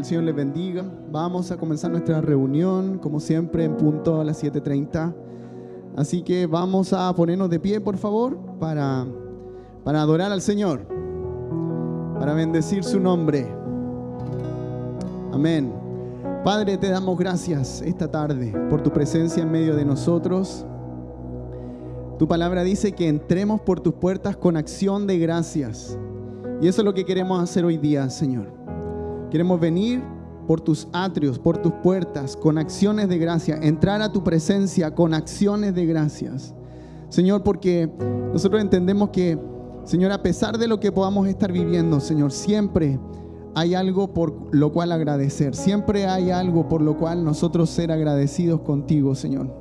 Señor les bendiga. Vamos a comenzar nuestra reunión, como siempre, en punto a las 7:30. Así que vamos a ponernos de pie, por favor, para adorar al Señor, para bendecir su nombre. Amén. Padre, te damos gracias esta tarde por tu presencia en medio de nosotros. Tu palabra dice que entremos por tus puertas con acción de gracias. Y eso es lo que queremos hacer hoy día, Señor. Queremos venir por tus atrios, por tus puertas, con acciones de gracia. Entrar a tu presencia con acciones de gracias. Señor, porque nosotros entendemos que, Señor, a pesar de lo que podamos estar viviendo, Señor, siempre hay algo por lo cual agradecer. Siempre hay algo por lo cual nosotros ser agradecidos contigo, Señor.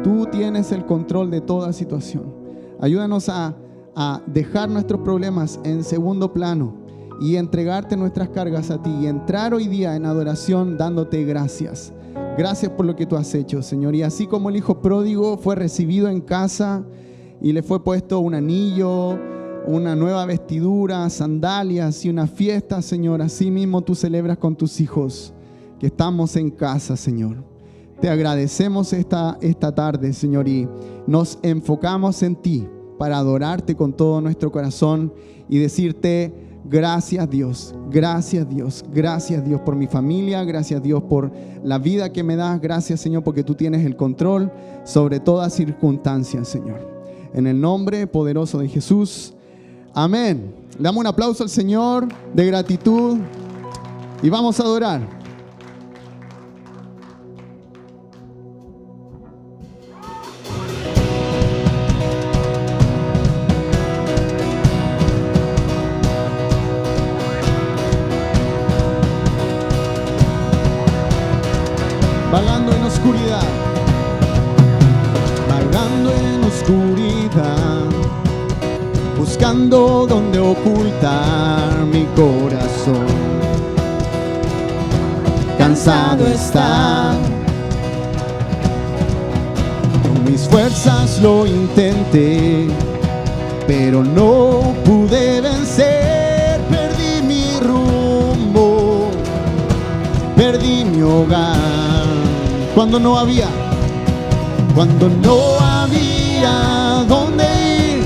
Tú tienes el control de toda situación. Ayúdanos a a dejar nuestros problemas en segundo plano y entregarte nuestras cargas a ti y entrar hoy día en adoración dándote gracias. Gracias por lo que tú has hecho, Señor. Y así como el hijo pródigo fue recibido en casa y le fue puesto un anillo, una nueva vestidura, sandalias y una fiesta, Señor, así mismo tú celebras con tus hijos que estamos en casa, Señor. Te agradecemos esta tarde, Señor, y nos enfocamos en ti para adorarte con todo nuestro corazón y decirte gracias, Dios, gracias, Dios, gracias, Dios, por mi familia, gracias, Dios, por la vida que me das, gracias, Señor, porque tú tienes el control sobre todas circunstancias, Señor. En el nombre poderoso de Jesús, amén. Le damos un aplauso al Señor de gratitud y vamos a adorar. Vagando en oscuridad, vagando en oscuridad, buscando donde ocultar mi corazón. Cansado está, con mis fuerzas lo intenté, pero no pude vencer. Perdí mi rumbo, perdí mi hogar. Cuando no había dónde ir,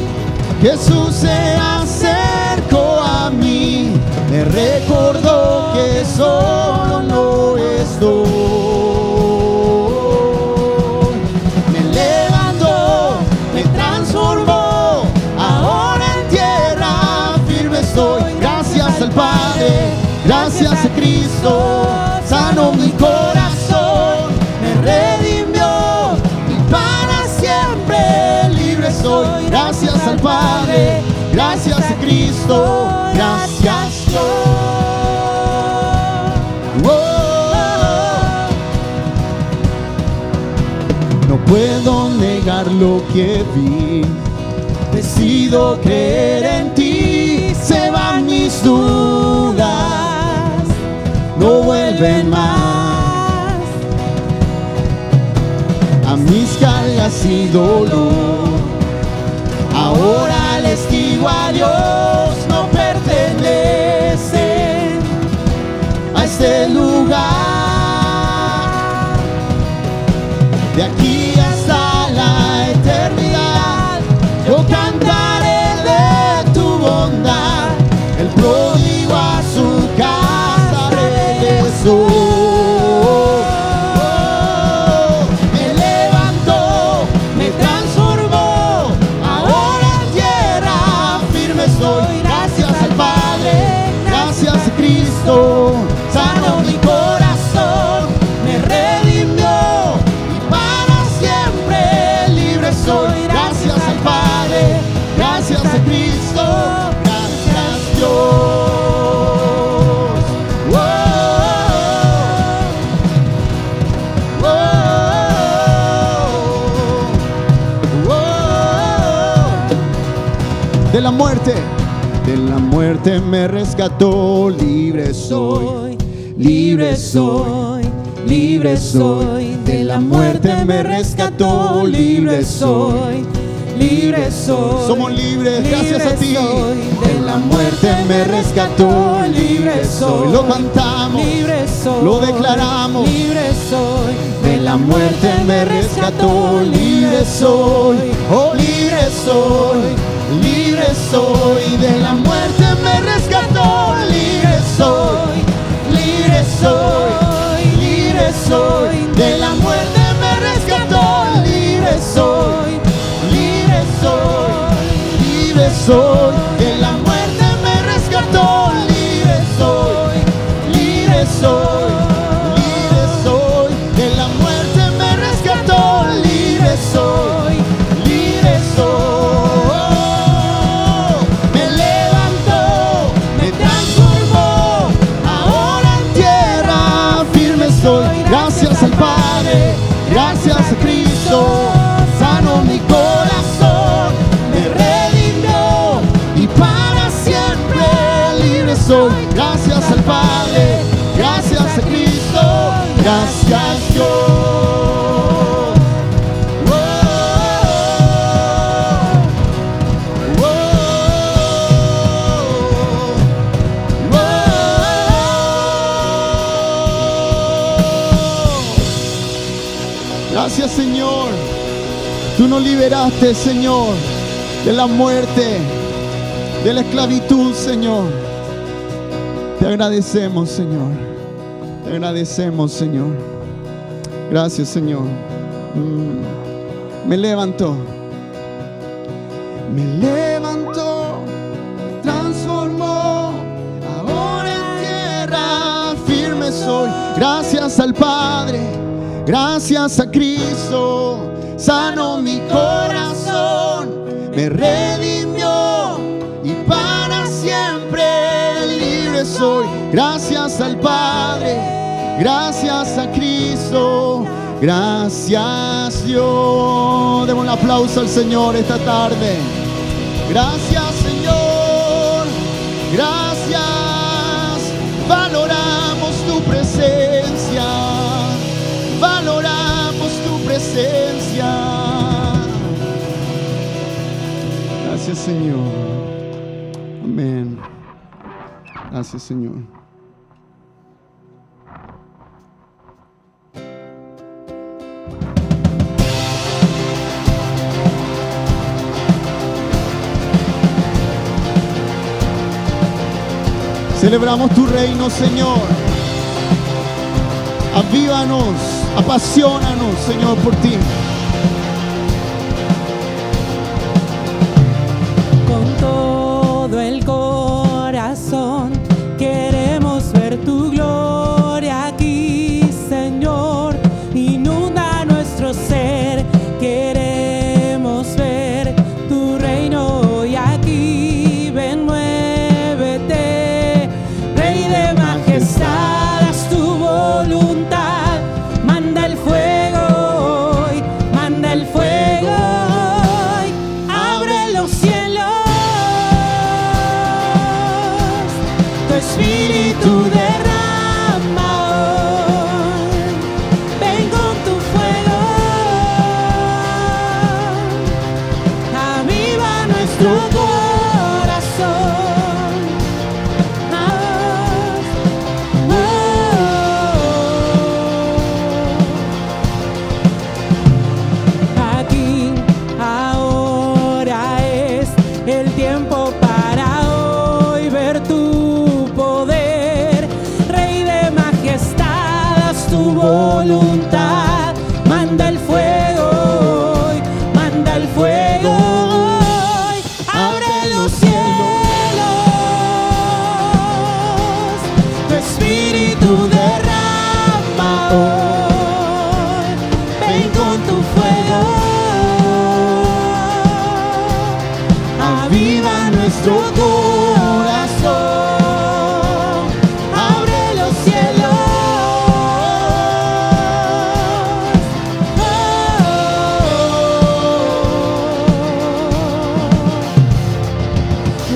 Jesús se acercó a mí, me recordó que solo no estoy. Me levantó, me transformó, ahora en tierra firme estoy. Gracias al Padre, gracias a Cristo, sanó mi corazón, redimió y para siempre libre soy. Gracias al Padre, gracias a Cristo, gracias Dios. No puedo negar lo que vi, decido creer en ti. Se van mis dudas, no vuelven más a mis cargas y dolor. Ahora les digo adiós, no pertenecen a este lugar. De aquí hasta la eternidad yo cantaré de tu bondad. El pródigo a su casa regresó. Sanó mi corazón, me redimió y para siempre libre soy. Gracias al Padre, gracias a Cristo, gracias Dios. De la muerte me rescató, libre soy, libre soy, libre soy. De la muerte me rescató, libre soy, libre soy. Somos libres gracias a ti. De la muerte me rescató, libre soy. Lo cantamos, libre soy, lo declaramos, libre soy. De la muerte me rescató, libre soy, oh libre soy. Libre soy, de la muerte me rescató, libre soy, libre soy, libre soy, de la muerte me rescató, libre soy, libre soy, libre soy, de la muerte me rescató, libre soy, libre soy, libre soy, de la muerte me rescató, libre soy, libre soy. Gracias al Padre, gracias a Cristo, sanó mi corazón, me redimió Gracias, Señor. Tú nos liberaste, Señor, de la muerte, de la esclavitud, Señor. Te agradecemos, Señor. Te agradecemos, Señor. Gracias, Señor. Me levanto. Me levanto, transformó, ahora en tierra firme soy. Gracias al Padre, gracias a Cristo, sanó mi corazón, me redimió y para siempre libre soy. Gracias al Padre, gracias a Cristo, gracias Dios. Demos un aplauso al Señor esta tarde. Gracias, Señor, gracias. Valoramos tu presencia, valoramos tu presencia. Gracias, Señor. Amén. Gracias, Señor. Celebramos tu reino, Señor. Avívanos, apasionanos, Señor, por ti. Con todo el corazón queremos ver tu gloria aquí, Señor. Inunda nuestro ser, queremos ver tu reino hoy aquí. Ven, muévete, Rey de majestad, haz tu voluntad. Manda el fuego hoy, manda el fuego hoy. Abre los cielos, tu espíritu derrama hoy. Ven con tu fuego, aviva nuestro corazón. Aquí, ahora es el tiempo para hoy ver tu poder. Rey de majestad, haz tu voluntad. Manda el fuego hoy, manda el fuego hoy. Abre los cielos, tu espíritu derrama hoy. Ven con tu fuego, aviva nuestro corazón. Abre los cielos,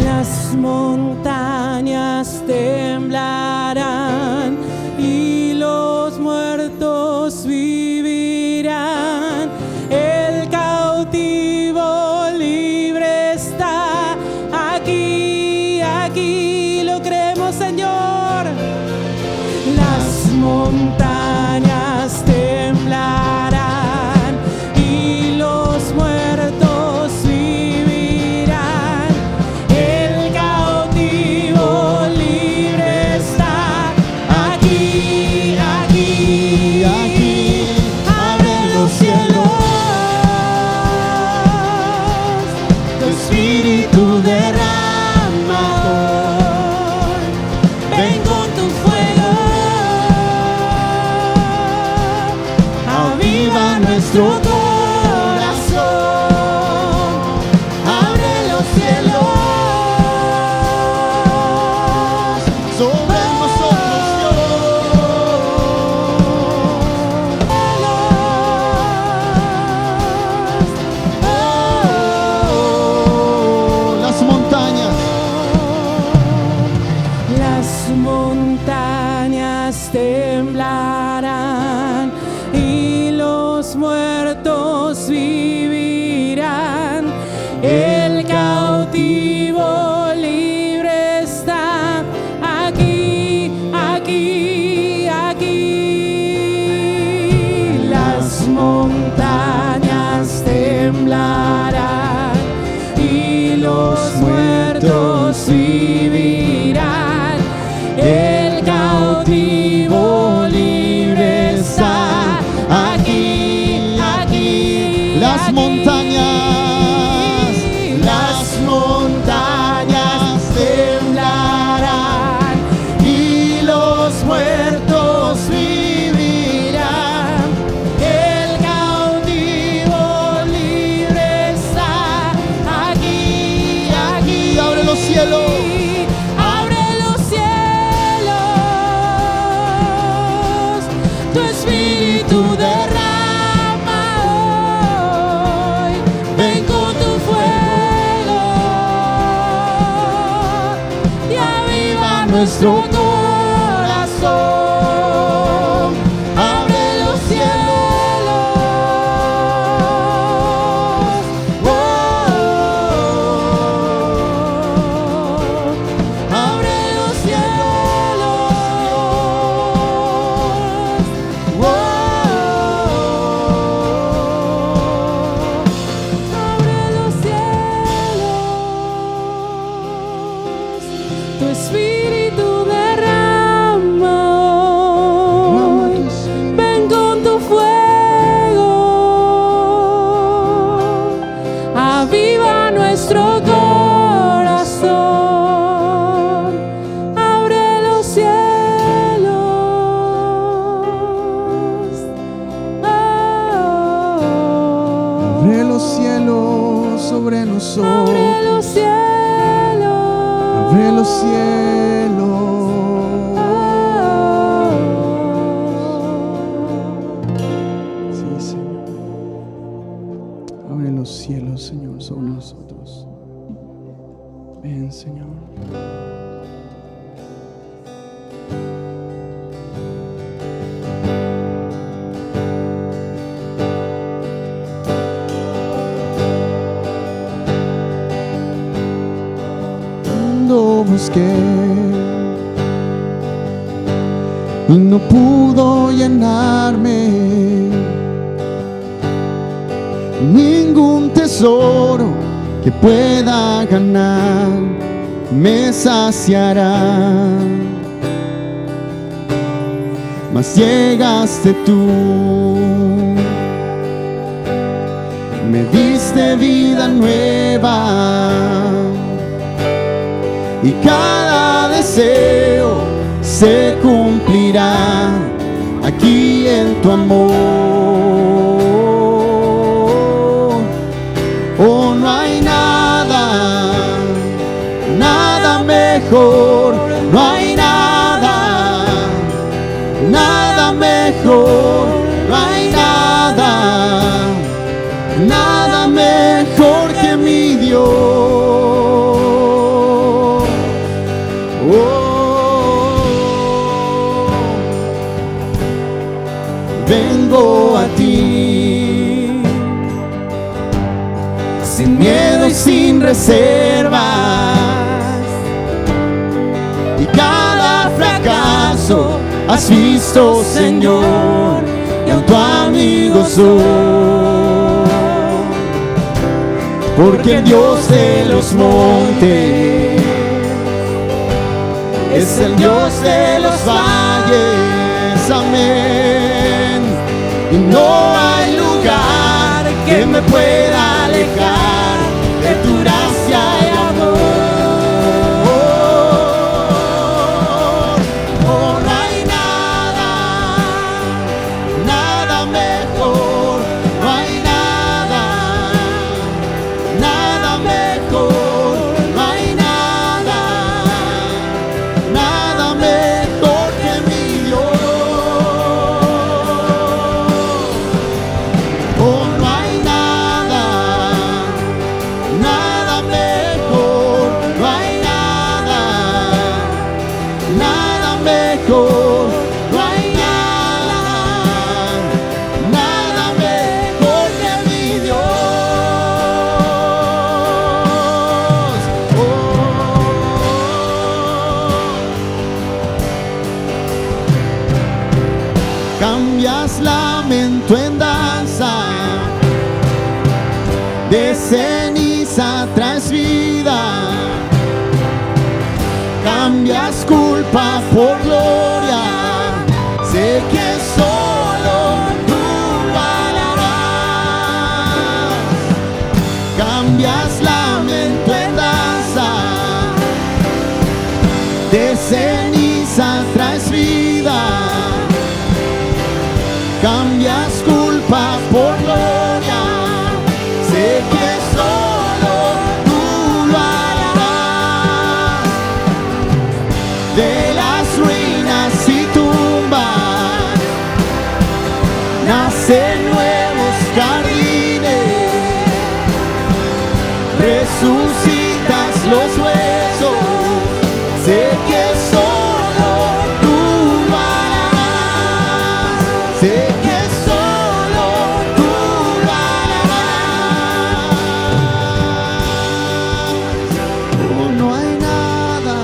las montañas temblarán y los muertos vivirán. El cautivo libre está. Aquí, aquí lo creemos, Señor. Las montañas temblarán y los muertos vivirán. El cautivo libre está. Aquí, aquí, aquí. Abre los cielos, tu espíritu derrama hoy. Ven con tu fuego, aviva nuestro corazón. Abre los cielos Sobre nosotros, Dios. Las montañas muertos vivirán, el cautivo libre está. Aquí, aquí, las montañas temblarán y los muertos vivirán, el cautivo libre está. Aquí, aquí, abre los cielos. abre los cielos, tu espíritu derrama hoy, ven con tu fuego y aviva nuestro corazón. Abre los cielos, oh, abre los cielos, oh, abre los cielos, tu espíritu derrama hoy, ven con tu fuego, aviva nuestro corazón. Abre los cielos, Abre los cielos sobre nosotros. abre los cielos, Abre los cielos. Sí, Señor. Abre los cielos, Señor, sobre nosotros. Ven, Señor. Cuando busqué y no pudo llenarme, ningún tesoro que pueda ganar me saciará. Mas llegaste tú, me diste vida nueva y cada deseo se cumplirá aquí en tu amor. Oh, no hay nada, nada mejor, no hay nada, nada mejor, no hay nada, nada mejor que mi Dios. Vengo a ti sin miedo y sin reservas, y cada fracaso has visto, Señor, y en tu amigo soy, porque el Dios de los montes es el Dios de los valles, amén. Y no hay lugar que me pueda alejar de tu gracia y amor. Oh, no hay nada, nada mejor, no hay nada, nada mejor, no hay nada, nada mejor que mi Dios. Oh, no hay nada, nada mejor, no hay nada, nada mejor, no hay nada, nada mejor que mi Dios. Cambias lamento en danza, de ceniza traes vida, cambias culpa por gloria. Sé que solo tú lo harás. Cambias lamento en danza, de ceniza traes vida. Cambias culpa por gloria. Sé que solo tú lo harás. De las ruinas y tumbas nacen nuevos jardines. Resucitas los huesos. Sé que solo tú lo harás. Sé que solo tú lo harás. Oh, no hay nada,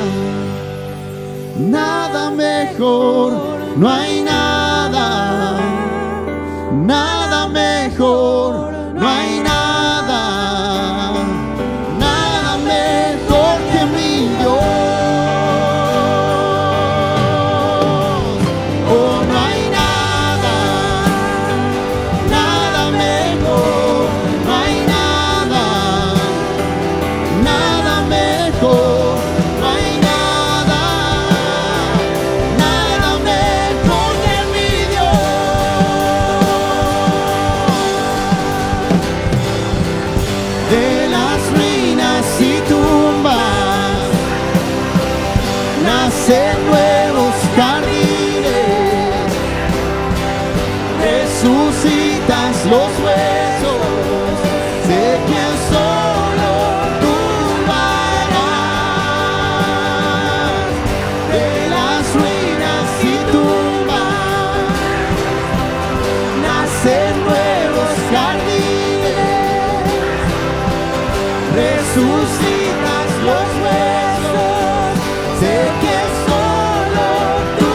nada mejor. No hay nada, nada mejor. No hay nada, nada mejor que mi Dios. Oh, no hay nada, nada mejor. No hay nada, nada mejor. No hay nada, nada mejor que mi Dios. De las ruinas y tumbas nacen nuevos jardines. Resucitas los huesos. Sé que solo tú lo harás. De las ruinas y tumbas nacen nuevos jardines. Resucitas los huesos. Sé que solo tú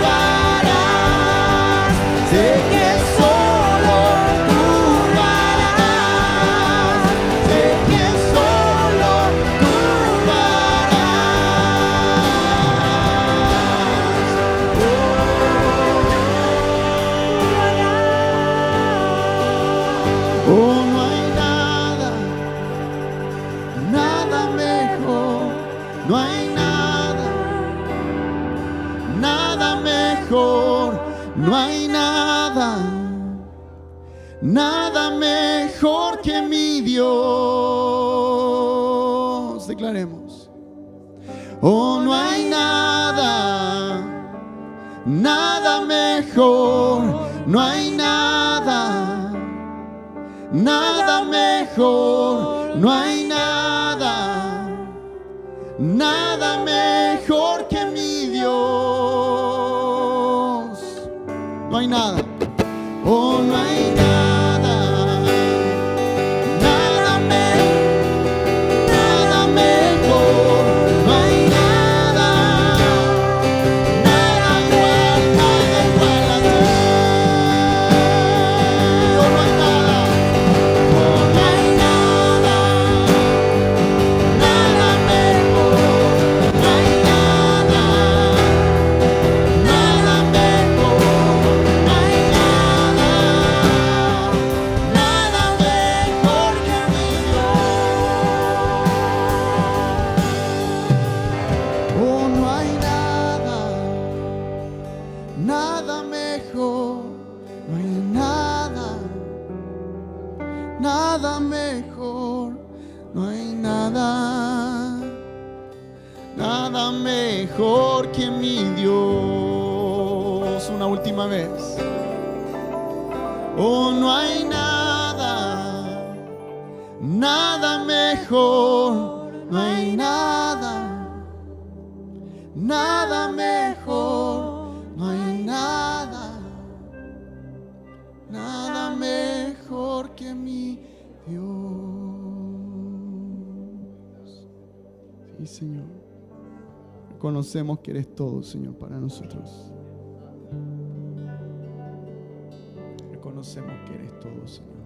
lo harás. Sé que solo tú lo harás. Sé que solo tú lo harás. Oh, no hay nada, nada mejor. No hay nada, nada mejor. No hay nada, nada mejor que mi Dios. Declaremos. Oh, no hay nada, nada mejor. No hay nada, nada mejor. No hay nada, nada mejor que mi Dios. No hay nada. Oh, no hay nada, nada mejor. No hay nada, nada igual a ti. Oh, no hay nada, oh, no hay nada, nada mejor. No hay nada, nada mejor. No hay nada, nada mejor que mi Dios. Oh, no hay nada, nada mejor. No hay nada, nada mejor. No hay nada, nada mejor que mi Dios. Una última vez. Oh, no hay nada, nada mejor. No hay nada, nada mejor. No hay nada, nada mejor que mi Dios. Sí, Señor. Reconocemos que eres todo, Señor, para nosotros. Reconocemos que eres todo, Señor.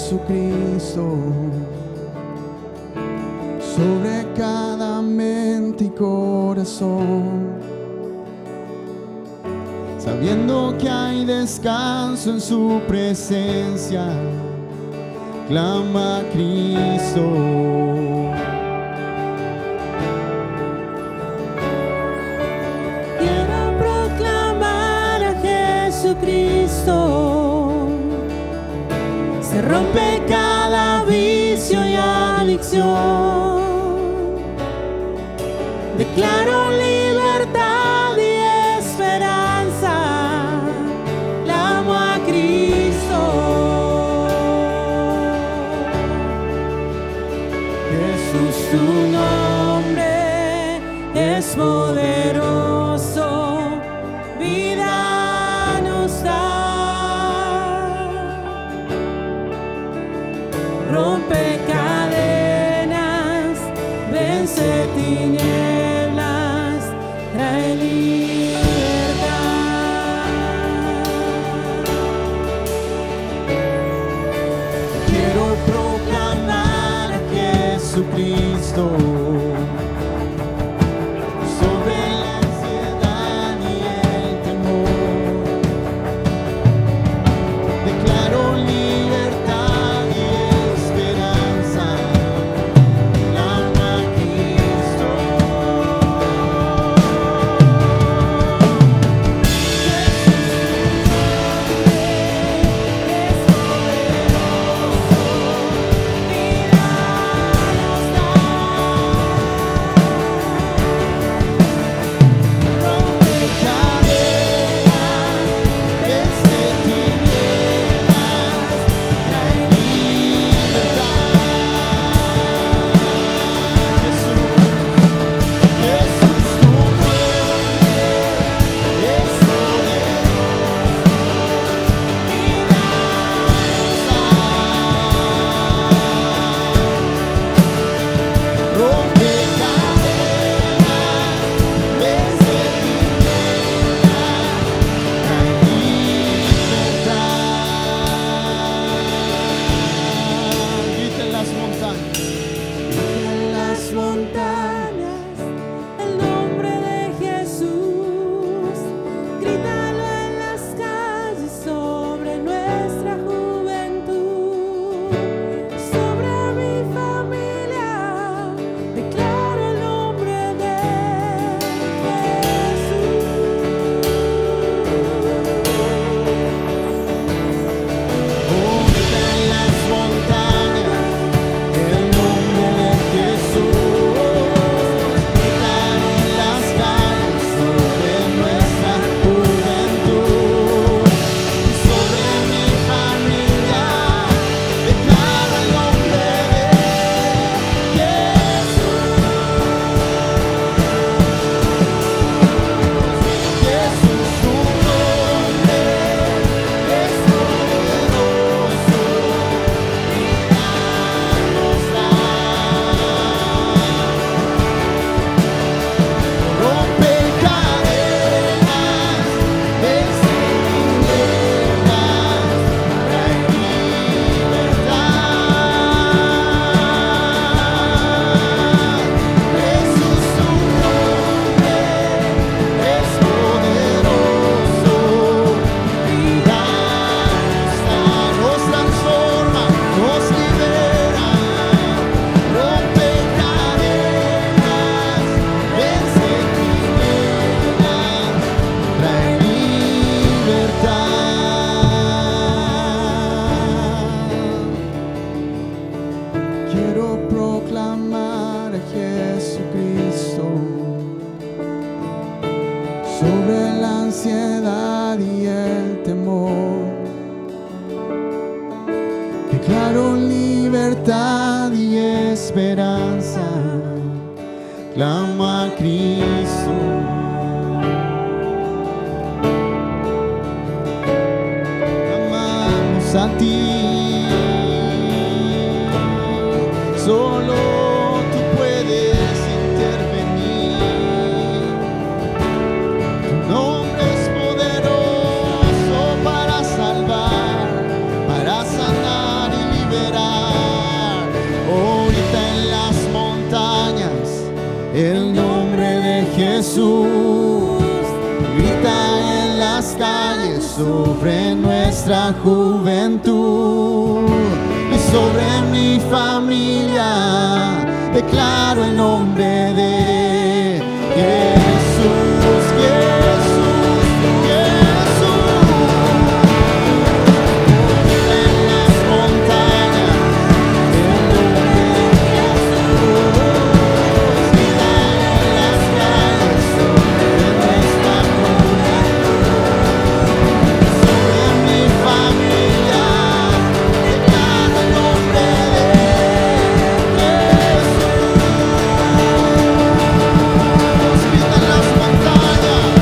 Jesucristo, sobre cada mente y corazón, sabiendo que hay descanso en su presencia, clama a Cristo. Quiero proclamar a Jesucristo. Se rompe cada vicio y adicción. Declaro libertad y esperanza. Clamo a Cristo. Jesús, tu nombre es poderoso. Vida nos da. Rompe cadenas, vence tinieblas, trae libertad. Quiero proclamar a Jesucristo sobre la ansiedad y el temor. Declaro libertad y esperanza. Clamo a Cristo. ansiedad y el temor. Declaro libertad y esperanza. Clamo a Cristo. Amamos a ti. Solo tú puedes intervenir. Tu nombre es poderoso para salvar, para sanar y libertar. el nombre de Jesús. Grita en las calles sobre nuestra juventud y sobre mi familia. Declaro el nombre de Jesús, Jesús, Jesús. En las montañas, el nombre de Jesús. Vida en las calles, sobre nuestra juventud, sobre mi familia. Declaro el nombre de Jesús. Vida en las montañas,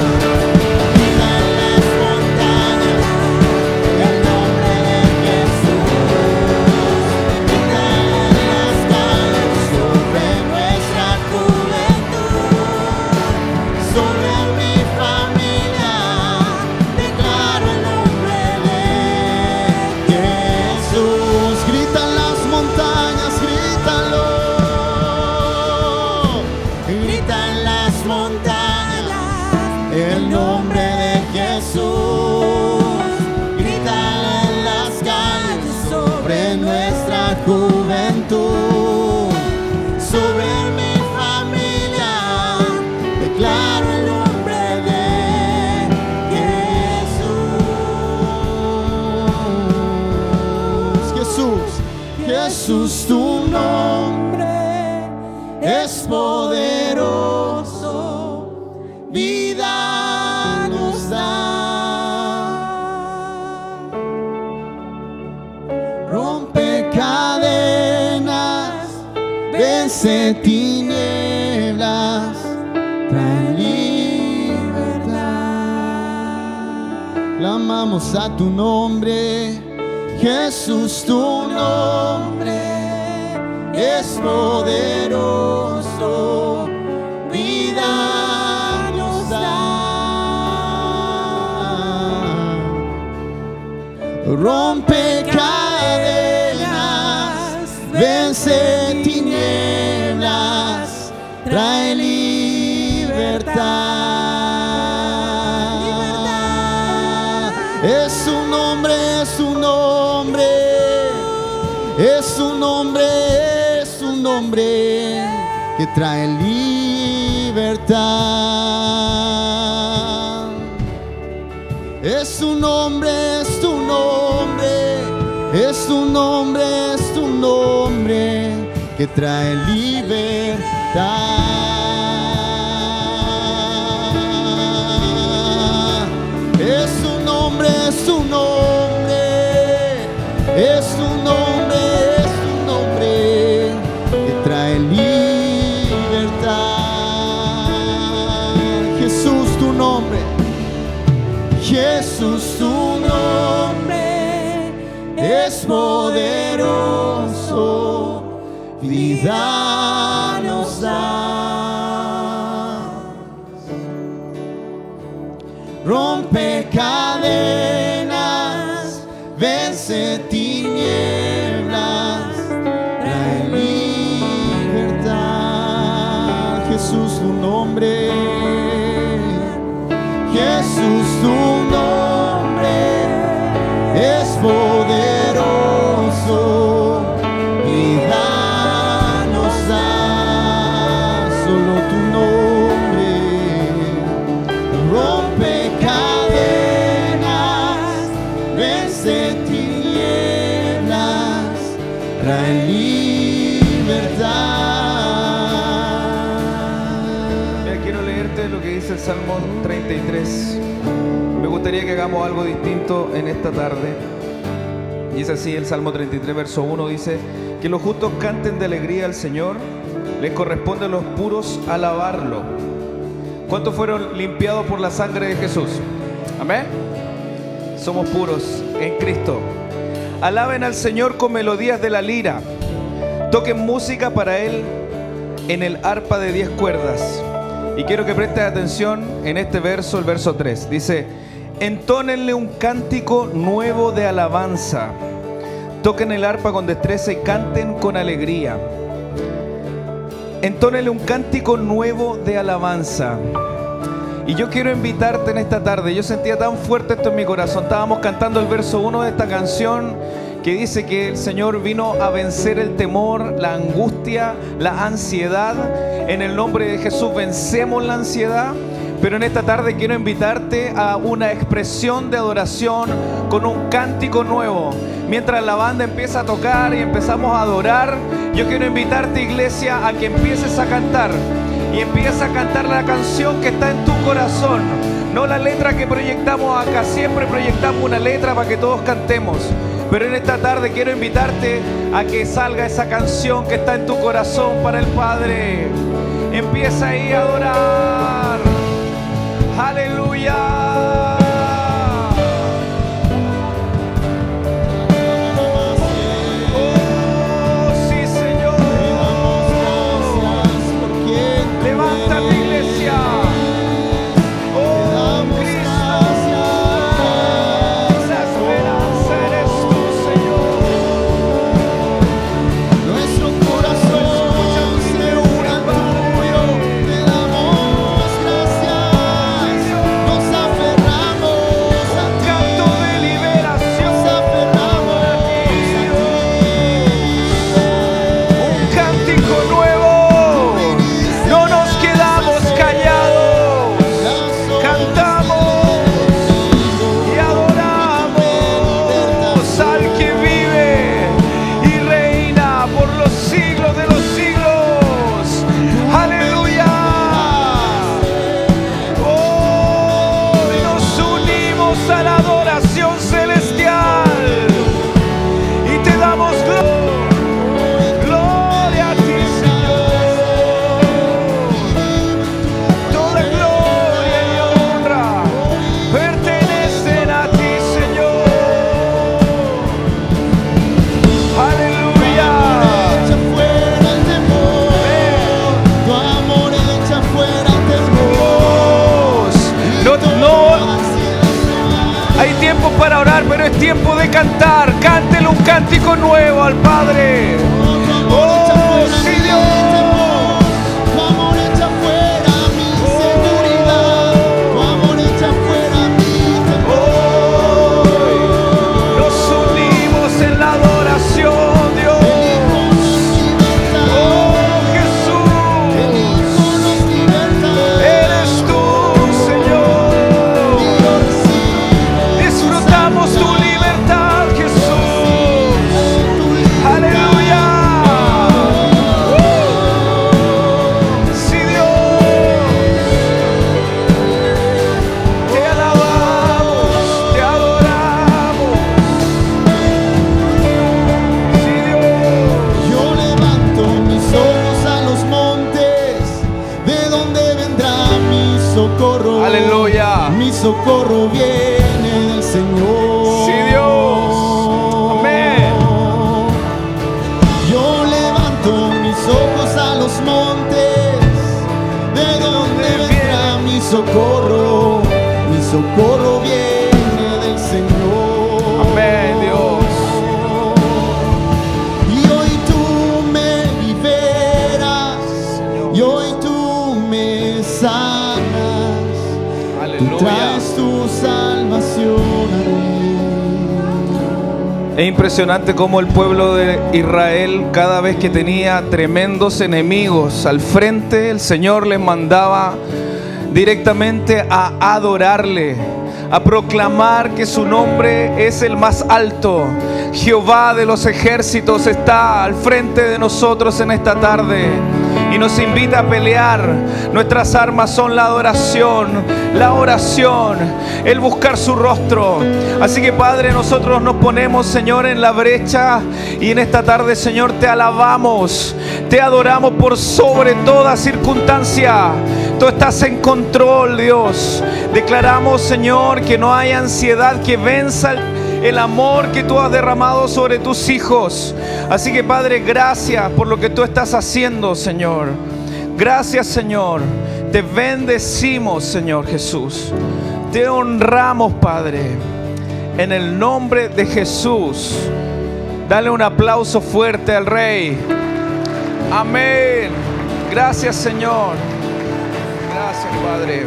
vida en las montañas, el nombre de Jesús. Vida en las calles, sobre nuestra juventud, sobre mi familia. Declaro el nombre de Jesús. Grita en las montañas, grítalo. Grita en las montañas el nombre de Jesús. Grita en las calles sobre nuestra juventud, sobre mi familia. Declaro el nombre de Jesús. Jesús, Jesús, tu nombre es poderoso, vida nos da. Rompe cadenas, vence tinieblas, trae libertad. Clamamos a tu nombre, Jesús, tu nombre es poderoso, vida nos da. Rompe cadenas, vence tinieblas, trae libertad. Es su nombre, es su nombre, es su nombre, es su nombre que trae libertad. Es su nombre, es tu nombre, es tu nombre, es tu nombre que trae libertad. Es su nombre, es tu nombre, es tu nombre, es tu nombre que trae libertad. Jesús, tu nombre, Jesús, tu nombre es poderoso, vida nos da. Rompe cadenas, vence tinieblas, trae libertad. Jesús, tu nombre, Jesús, tu nombre es poderoso, vida nos da. Solo tu nombre rompe cadenas, vence tinieblas, trae libertad. Mira, quiero leerte lo que dice el Salmo 33. Me gustaría que hagamos algo distinto en esta tarde. Dice así el Salmo 33, verso 1, dice: que los justos canten de alegría al Señor, les corresponde a los puros alabarlo. ¿Cuántos fueron limpiados por la sangre de Jesús? Amén. Somos puros en Cristo. Alaben al Señor con melodías de la lira. Toquen música para Él en el arpa de 10 cuerdas. Y quiero que prestes atención en este verso, el verso 3. Dice: entónenle un cántico nuevo de alabanza. Toquen el arpa con destreza y canten con alegría. entónele un cántico nuevo de alabanza. Y yo quiero invitarte en esta tarde. Yo sentía tan fuerte esto en mi corazón. Estábamos cantando el verso 1 de esta canción que dice que el Señor vino a vencer el temor, la angustia, la ansiedad. En el nombre de Jesús vencemos la ansiedad. Pero en esta tarde quiero invitarte a una expresión de adoración con un cántico nuevo. Mientras la banda empieza a tocar y empezamos a adorar, yo quiero invitarte, iglesia, a que empieces a cantar. Y empieza a cantar la canción que está en tu corazón, no la letra que proyectamos acá. Siempre proyectamos una letra para que todos cantemos, pero en esta tarde quiero invitarte a que salga esa canción que está en tu corazón para el Padre. Empieza ahí a adorar. Aleluya. Para orar, pero es tiempo de cantar. Cántele un cántico nuevo al Padre. Oh, sí, Dios. Tu amor echa fuera mi seguridad, tu amor echa fuera mi temor. Nos unimos en la adoración, Dios. Oh, Jesús, eres tú, Señor. Disfrutamos tu libertad, Jesús. Aleluya. Sí, Dios. Te alabamos, te adoramos. Sí, Dios. Yo levanto mis ojos a los montes, ¿de dónde vendrá mi socorro? Aleluya. Mi socorro viene del Señor. Sí, Dios. Amén. Yo levanto mis ojos a los montes, ¿de dónde vendrá mi socorro? Mi socorro viene del Señor. Amén, Dios. Y hoy tú me liberas, y hoy tú me sanas. Tú traes tu salvación a mí. Es impresionante cómo el pueblo de Israel, cada vez que tenía tremendos enemigos al frente, el Señor les mandaba directamente a adorarle, a proclamar que su nombre es el más alto. Jehová de los ejércitos está al frente de nosotros en esta tarde y nos invita a pelear. Nuestras armas son la adoración, la oración, el buscar su rostro. Así que, Padre, nosotros nos ponemos, Señor, en la brecha y en esta tarde, Señor, te alabamos, te adoramos por sobre toda circunstancia. Tú estás en control, Dios. Declaramos, Señor, que no hay ansiedad que venza el amor que tú has derramado sobre tus hijos. Así que, Padre, gracias por lo que tú estás haciendo, Señor. Gracias, Señor. Te bendecimos, Señor Jesús. Te honramos, Padre, en el nombre de Jesús. Dale un aplauso fuerte al Rey. Amén. Gracias, Señor. Gracias, Padre.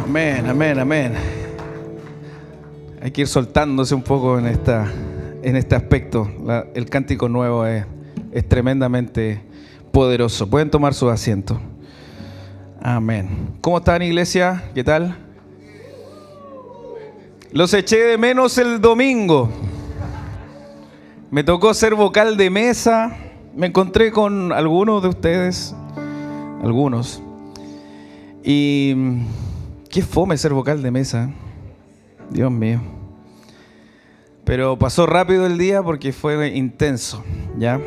Amén, amén, amén. Hay que ir soltándose un poco en este aspecto. El cántico nuevo es tremendamente poderoso. Pueden tomar sus asientos. Amén. ¿Cómo están, iglesia? ¿Qué tal? Los eché de menos el domingo. Me tocó ser vocal de mesa. Me encontré con algunos de ustedes. Algunos. Y qué fome ser vocal de mesa. Dios mío. Pero pasó rápido el día porque fue intenso, ¿ya?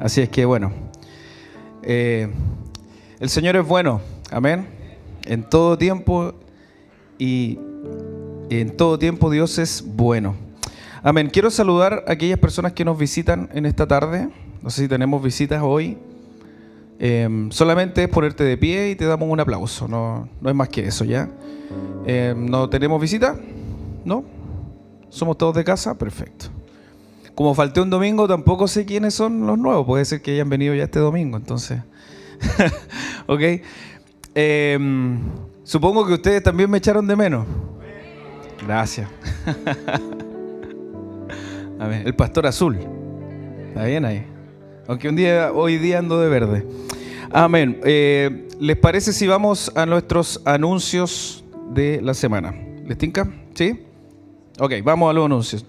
Así es que bueno. El Señor es bueno. Amén. En todo tiempo y en todo tiempo Dios es bueno. Amén. Quiero saludar a aquellas personas que nos visitan en esta tarde. No sé si tenemos visitas hoy. Solamente es ponerte de pie y te damos un aplauso. No es más que eso, ¿ya? ¿No tenemos visita? ¿No? ¿Somos todos de casa? Perfecto. Como falté un domingo, tampoco sé quiénes son los nuevos. Puede ser que hayan venido ya este domingo, entonces. ¿Ok? Supongo que ustedes también me echaron de menos. Gracias. A ver, el pastor azul. ¿Está bien ahí? Aunque hoy día ando de verde. Amén. ¿Les parece si vamos a nuestros anuncios de la semana? ¿Les tinca? ¿Sí? Ok, vamos a los anuncios.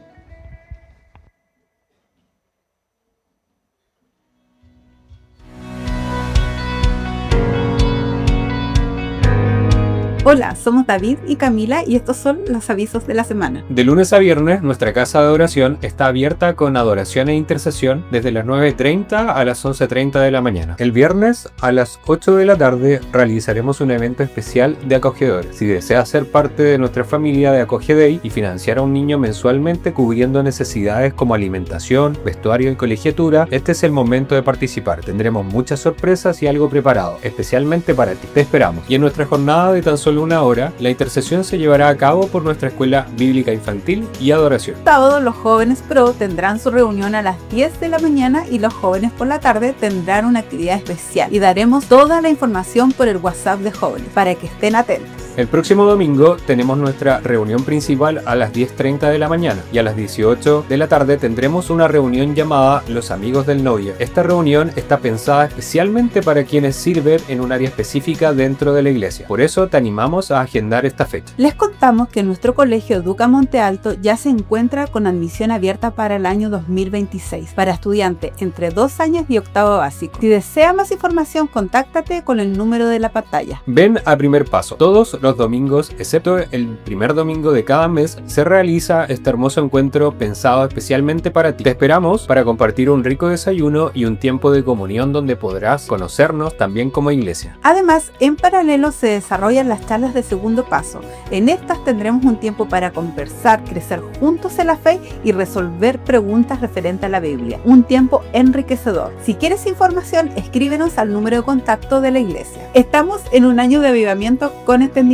Hola, somos David y Camila y estos son los avisos de la semana. De lunes a viernes, nuestra casa de adoración está abierta con adoración e intercesión desde las 9:30 a las 11:30 de la mañana. El viernes a las 8 de la tarde realizaremos un evento especial de acogedores. Si deseas ser parte de nuestra familia de Acoge Day y financiar a un niño mensualmente cubriendo necesidades como alimentación, vestuario y colegiatura, este es el momento de participar. Tendremos muchas sorpresas y algo preparado, especialmente para ti. Te esperamos. Y en nuestra jornada de tan solo una hora, la intercesión se llevará a cabo por nuestra escuela bíblica infantil y adoración. Sábado, los jóvenes pro tendrán su reunión a las 10 de la mañana y los jóvenes por la tarde tendrán una actividad especial y daremos toda la información por el WhatsApp de jóvenes para que estén atentos. El próximo domingo tenemos nuestra reunión principal a las 10:30 de la mañana y a las 18 de la tarde tendremos una reunión llamada Los Amigos del Novio. Esta reunión está pensada especialmente para quienes sirven en un área específica dentro de la iglesia. Por eso te animamos a agendar esta fecha. Les contamos que nuestro colegio Educa Monte Alto ya se encuentra con admisión abierta para el año 2026 para estudiantes entre 2 años y octavo básico. Si desea más información, contáctate con el número de la pantalla. Ven a Primer Paso. Todos los domingos, excepto el primer domingo de cada mes, se realiza este hermoso encuentro pensado especialmente para ti. Te esperamos para compartir un rico desayuno y un tiempo de comunión donde podrás conocernos también como iglesia. Además, en paralelo se desarrollan las charlas de segundo paso. En estas tendremos un tiempo para conversar, crecer juntos en la fe y resolver preguntas referentes a la Biblia. Un tiempo enriquecedor. Si quieres información, escríbenos al número de contacto de la iglesia. Estamos en un año de avivamiento con entendimiento,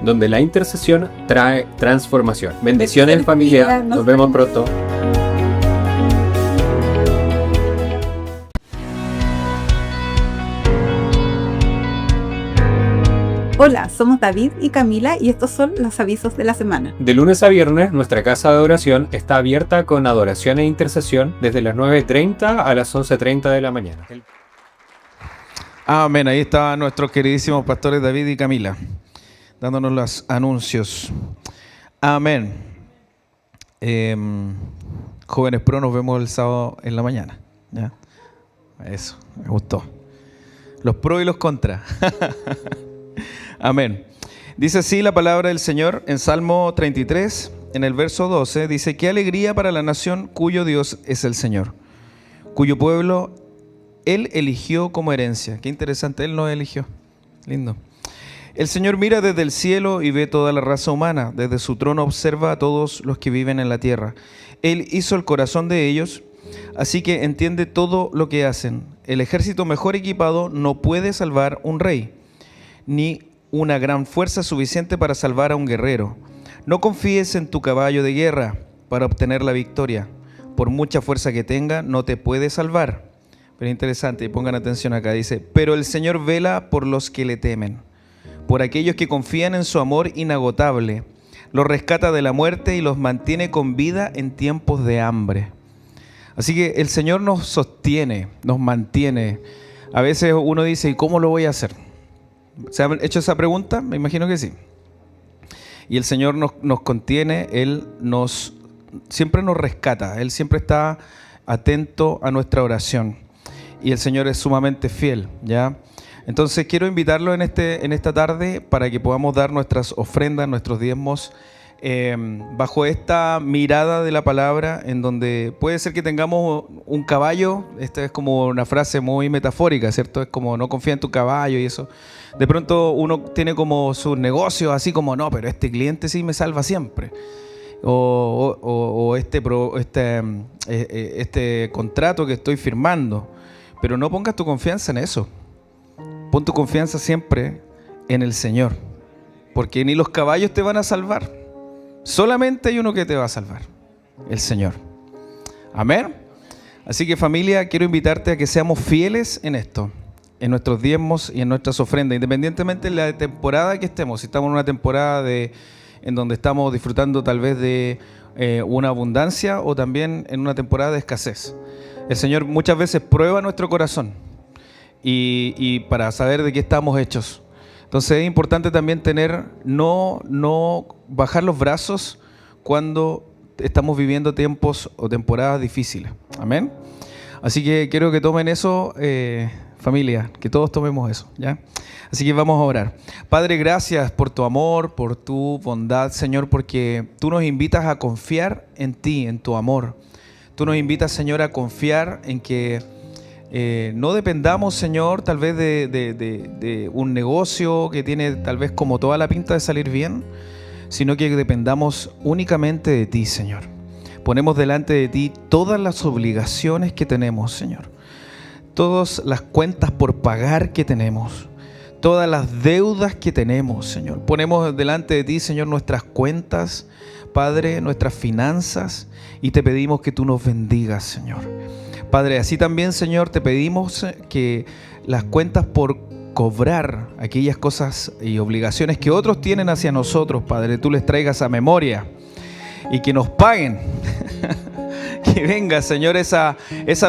donde la intercesión trae transformación. Bendiciones, familia. Nos vemos pronto. Hola, somos David y Camila y estos son los avisos de la semana. De lunes a viernes, nuestra casa de adoración está abierta con adoración e intercesión desde las 9:30 a las 11:30 de la mañana. Amén. Ahí estaban nuestros queridísimos pastores David y Camila, dándonos los anuncios. Amén. Jóvenes Pro, nos vemos el sábado en la mañana. ¿Ya? Eso, me gustó. Los pro y los contra. Amén. Dice así la palabra del Señor en Salmo 33, en el verso 12. Dice: qué alegría para la nación cuyo Dios es el Señor, cuyo pueblo Él eligió como herencia. Qué interesante, Él nos eligió. Lindo. El Señor mira desde el cielo y ve toda la raza humana. Desde su trono observa a todos los que viven en la tierra. Él hizo el corazón de ellos, así que entiende todo lo que hacen. El ejército mejor equipado no puede salvar un rey, ni una gran fuerza suficiente para salvar a un guerrero. No confíes en tu caballo de guerra para obtener la victoria. Por mucha fuerza que tenga, no te puede salvar. pero es interesante, y pongan atención acá, dice, pero el Señor vela por los que le temen, por aquellos que confían en su amor inagotable, los rescata de la muerte y los mantiene con vida en tiempos de hambre. Así que el Señor nos sostiene, nos mantiene. A veces uno dice, ¿y cómo lo voy a hacer? ¿Se han hecho esa pregunta? Me imagino que sí. Y el Señor nos contiene, Él siempre nos rescata, Él siempre está atento a nuestra oración. Y el Señor es sumamente fiel, ¿ya? Entonces quiero invitarlo en esta tarde para que podamos dar nuestras ofrendas, nuestros diezmos, bajo esta mirada de la palabra, en donde puede ser que tengamos un caballo. Esta es como una frase muy metafórica, ¿cierto? Es como no confía en tu caballo y eso. De pronto uno tiene como sus negocios así como, no, pero este cliente sí me salva siempre. O este contrato que estoy firmando. Pero no pongas tu confianza en eso. Pon tu confianza siempre en el Señor. Porque ni los caballos te van a salvar. Solamente hay uno que te va a salvar. El Señor. Amén. Así que familia, quiero invitarte a que seamos fieles en esto. En nuestros diezmos y en nuestras ofrendas. Independientemente de la temporada que estemos. Si estamos en una temporada en donde estamos disfrutando tal vez de una abundancia, o también en una temporada de escasez. El Señor muchas veces prueba nuestro corazón y para saber de qué estamos hechos. Entonces es importante también no bajar los brazos cuando estamos viviendo tiempos o temporadas difíciles. Amén. Así que quiero que tomen eso, familia, que todos tomemos eso, ¿ya? Así que vamos a orar. Padre, gracias por tu amor, por tu bondad, Señor, porque tú nos invitas a confiar en ti, en tu amor. Tú nos invitas, Señor, a confiar en que no dependamos, Señor, tal vez de un negocio que tiene tal vez como toda la pinta de salir bien, sino que dependamos únicamente de ti, Señor. Ponemos delante de ti todas las obligaciones que tenemos, Señor. Todas las cuentas por pagar que tenemos. Todas las deudas que tenemos, Señor. Ponemos delante de ti, Señor, nuestras cuentas, Padre, nuestras finanzas, y te pedimos que tú nos bendigas, Señor. Padre, así también, Señor, te pedimos que las cuentas por cobrar, aquellas cosas y obligaciones que otros tienen hacia nosotros, Padre, tú les traigas a memoria y que nos paguen. Que venga, Señor, esa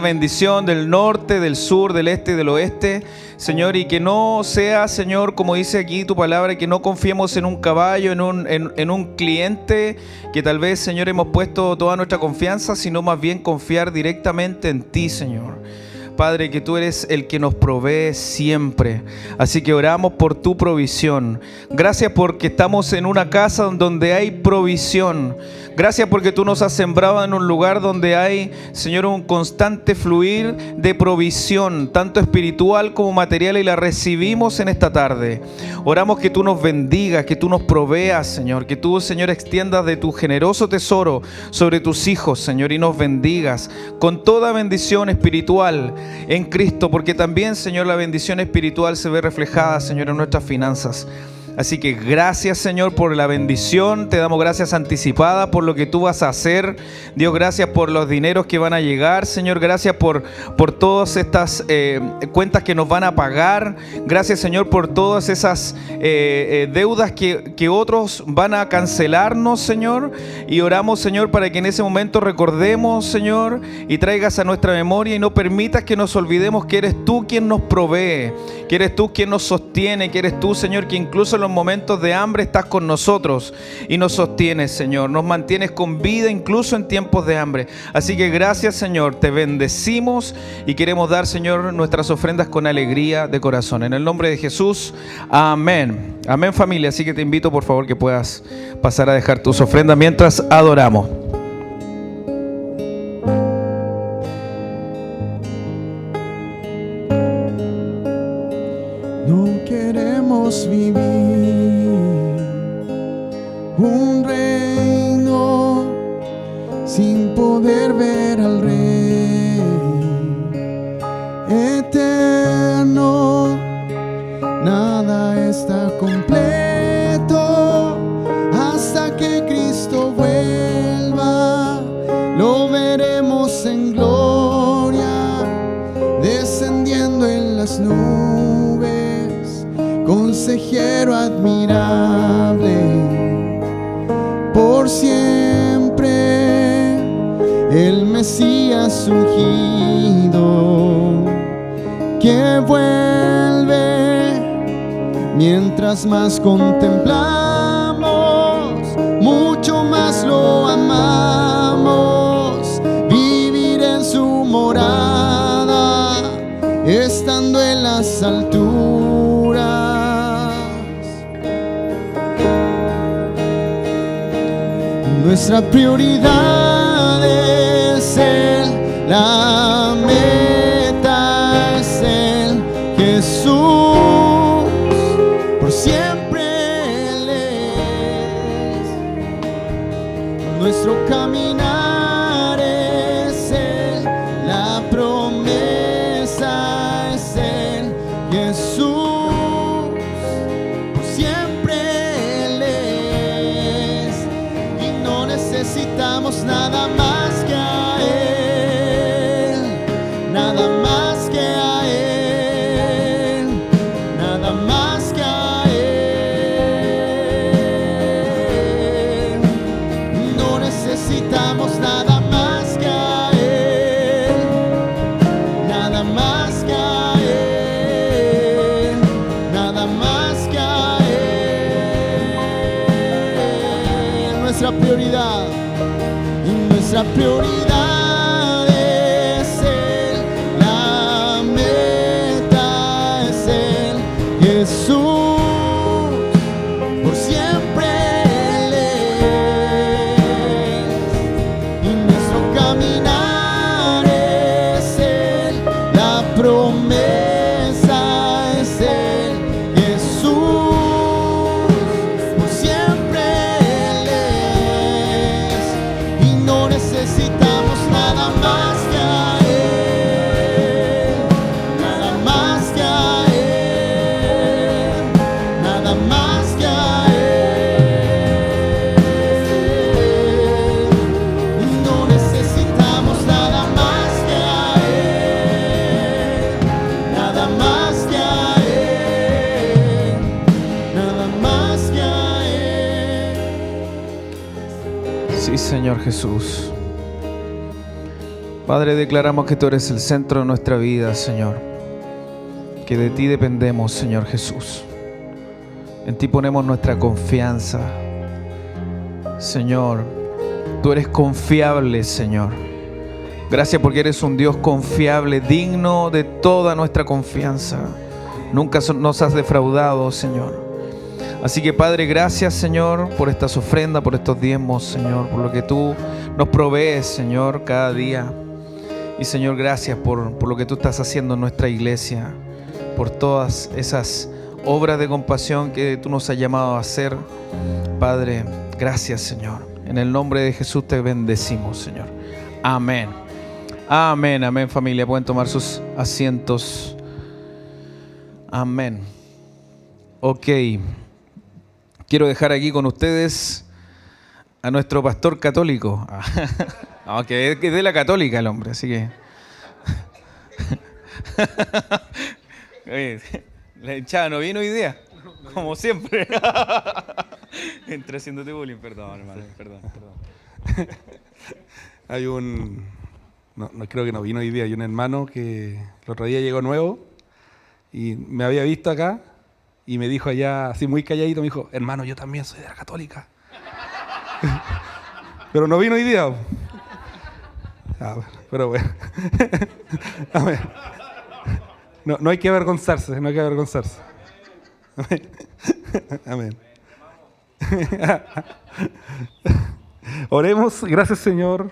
bendición del norte, del sur, del este y del oeste, Señor, y que no sea, Señor, como dice aquí tu palabra, que no confiemos en un caballo, en un cliente, que tal vez, Señor, hemos puesto toda nuestra confianza, sino más bien confiar directamente en ti, Señor. Padre, que tú eres el que nos provee siempre. Así que oramos por tu provisión. Gracias porque estamos en una casa donde hay provisión. Gracias porque tú nos has sembrado en un lugar donde hay, Señor, un constante fluir de provisión, tanto espiritual como material, y la recibimos en esta tarde. Oramos que tú nos bendigas, que tú nos proveas, Señor, que tú, Señor, extiendas de tu generoso tesoro sobre tus hijos, Señor, y nos bendigas con toda bendición espiritual en Cristo, porque también, Señor, la bendición espiritual se ve reflejada, Señor, en nuestras finanzas. Así que gracias, Señor, por la bendición. Te damos gracias anticipadas por lo que tú vas a hacer. Dios, gracias por los dineros que van a llegar. Señor, gracias por todas estas cuentas que nos van a pagar. Gracias, Señor, por todas esas deudas que otros van a cancelarnos, Señor. Y oramos, Señor, para que en ese momento recordemos, Señor, y traigas a nuestra memoria y no permitas que nos olvidemos que eres tú quien nos provee, que eres tú quien nos sostiene, que eres tú, Señor, que incluso en los momentos de hambre estás con nosotros y nos sostienes, Señor. Nos mantienes con vida incluso en tiempos de hambre. Así que gracias, Señor. Te bendecimos y queremos dar, Señor, nuestras ofrendas con alegría de corazón. En el nombre de Jesús. Amén. Amén, familia. Así que te invito, por favor, que puedas pasar a dejar tus ofrendas mientras adoramos. No queremos vivir un reino sin poder ver al Rey eterno. Nada está completo hasta que Cristo vuelva. Lo veremos en gloria. nubes, consejero admirable, por siempre el Mesías ungido, que vuelve mientras más contemplamos, mucho más lo amamos, vivir en su morada, estando en las alturas. Nuestra prioridad es Él, la meta es Él, Jesús, por siempre Él es. Nuestro caminar es Él, la promesa es Él, Jesús, por siempre Él es. Y no necesitamos nada más que a Él, nada más que a Él, nada más que a Él. No necesitamos nada más que a Él, nada más que a Él, nada más que a Él. Nuestra prioridad, y nuestra prioridad es Él, la meta es Él, Jesús, por siempre Él es. Y nuestro caminar es Él, la promesa es Él, Jesús, por siempre Él es. Y no necesitamos nada más que a Él, nada más que a Él, nada más que a Él. Y no necesitamos nada más que a Él, nada más que a Él, nada más que a Él. Sí, Señor Jesús. Padre, declaramos que tú eres el centro de nuestra vida, Señor. Que de ti dependemos, Señor Jesús. En ti ponemos nuestra confianza. Señor, tú eres confiable, Señor. Gracias porque eres un Dios confiable, digno de toda nuestra confianza. Nunca nos has defraudado, Señor. Así que, Padre, gracias, Señor, por estas ofrendas, por estos diezmos, Señor, por lo que tú nos provees, Señor, cada día. Y, Señor, gracias por lo que tú estás haciendo en nuestra iglesia, por todas esas obras de compasión que tú nos has llamado a hacer. Padre, gracias, Señor. En el nombre de Jesús te bendecimos, Señor. Amén. Amén, amén, familia. Pueden tomar sus asientos. Amén. Ok. Quiero dejar aquí con ustedes a nuestro pastor católico. Que es de la católica el hombre, así que... Oye, la hinchada no vino hoy día, como siempre. Entré haciéndote bullying, perdón, hermano, perdón. Hay no creo que no vino hoy día, hay un hermano que el otro día llegó nuevo y me había visto acá y me dijo allá, así muy calladito, me dijo, hermano, yo también soy de la católica. Pero no vino hoy día. Pero bueno. A ver. No hay que avergonzarse, no hay que avergonzarse. Amén. Oremos. Gracias, Señor.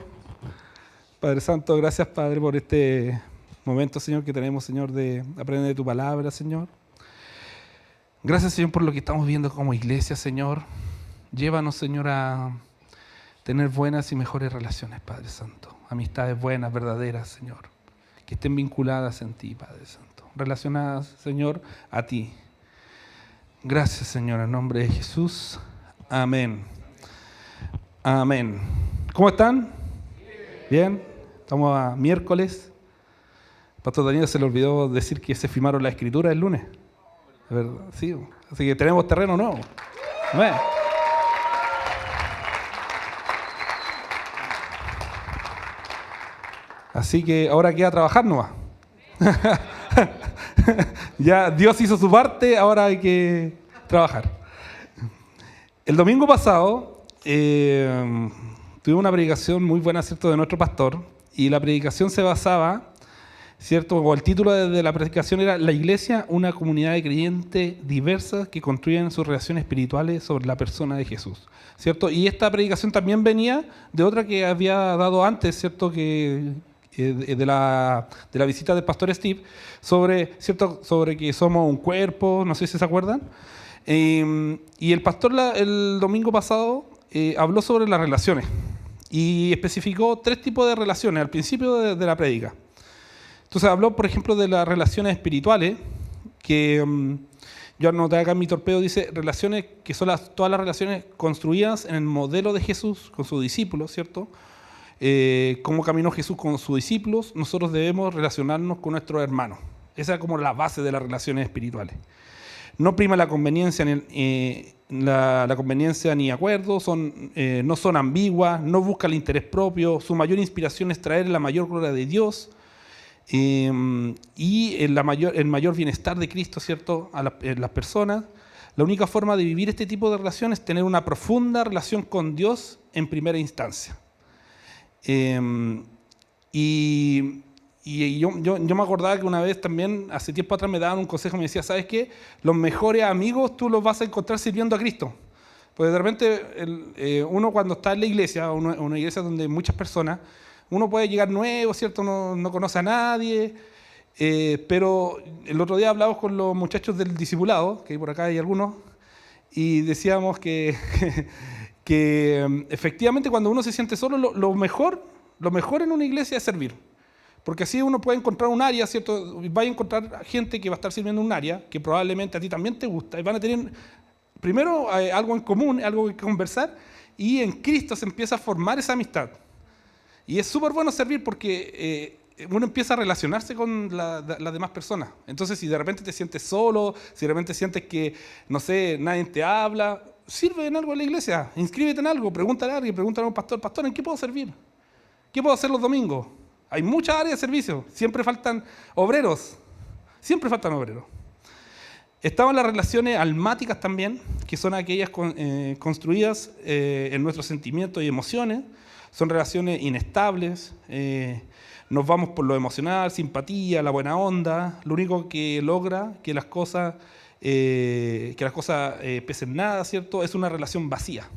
Padre Santo, gracias, Padre, por este momento, Señor, que tenemos, Señor, de aprender de tu palabra, Señor. Gracias, Señor, por lo que estamos viendo como iglesia, Señor. Llévanos, Señor, a tener buenas y mejores relaciones, Padre Santo. Amistades buenas, verdaderas, Señor. Que estén vinculadas en ti, Padre Santo. Relacionadas, Señor, a ti. Gracias, Señor, en nombre de Jesús. Amén. Amén. ¿Cómo están? Bien. Estamos a miércoles. Pastor Daniel se le olvidó decir que se firmaron las escrituras el lunes. ¿Verdad? Sí, así que tenemos terreno nuevo. Amén. Así que ahora queda trabajar nomás. Ya Dios hizo su parte, ahora hay que trabajar. El domingo pasado tuve una predicación muy buena, ¿cierto?, de nuestro pastor, y la predicación se basaba, ¿cierto?, o el título de la predicación era La Iglesia, una comunidad de creyentes diversas que construyen sus relaciones espirituales sobre la persona de Jesús, ¿cierto? Y esta predicación también venía de otra que había dado antes, ¿cierto?, de la visita del pastor Steve, ¿cierto?, sobre que somos un cuerpo, no sé si se acuerdan. Y el pastor el domingo pasado habló sobre las relaciones y especificó 3 tipos de relaciones al principio de la prédica. Entonces habló, por ejemplo, de las relaciones espirituales, que yo anoté acá en mi torpedo, dice relaciones que son todas las relaciones construidas en el modelo de Jesús con sus discípulos, ¿cierto? Cómo caminó Jesús con sus discípulos, nosotros debemos relacionarnos con nuestros hermanos. Esa es como la base de las relaciones espirituales. No prima la conveniencia la conveniencia ni acuerdos, no son ambiguas, no busca el interés propio, su mayor inspiración es traer la mayor gloria de Dios y el mayor bienestar de Cristo, ¿cierto?, a las personas. La única forma de vivir este tipo de relaciones es tener una profunda relación con Dios en primera instancia. Y yo me acordaba que una vez también, hace tiempo atrás, me daban un consejo, me decía, ¿sabes qué? Los mejores amigos tú los vas a encontrar sirviendo a Cristo. Porque de repente uno cuando está en la iglesia, una iglesia donde hay muchas personas, uno puede llegar nuevo, ¿cierto? No conoce a nadie, pero el otro día hablamos con los muchachos del discipulado, que por acá hay algunos, y decíamos que efectivamente cuando uno se siente solo, lo mejor en una iglesia es servir. Porque así uno puede encontrar un área, ¿cierto? Va a encontrar gente que va a estar sirviendo un área que probablemente a ti también te gusta. Y van a tener, primero, algo en común, algo que conversar. Y en Cristo se empieza a formar esa amistad. Y es súper bueno servir porque uno empieza a relacionarse con las demás personas. Entonces, si de repente te sientes solo, si de repente sientes que, no sé, nadie te habla, sirve en algo en la iglesia. Inscríbete en algo, pregúntale a alguien, pregúntale a un pastor. Pastor, ¿en qué puedo servir? ¿Qué puedo hacer los domingos? Hay muchas áreas de servicio, siempre faltan obreros, Estaban las relaciones almáticas también, que son aquellas construidas en nuestros sentimientos y emociones, son relaciones inestables, nos vamos por lo emocional, simpatía, la buena onda, lo único que logra que las cosas pesen nada, ¿cierto? Es una relación vacía.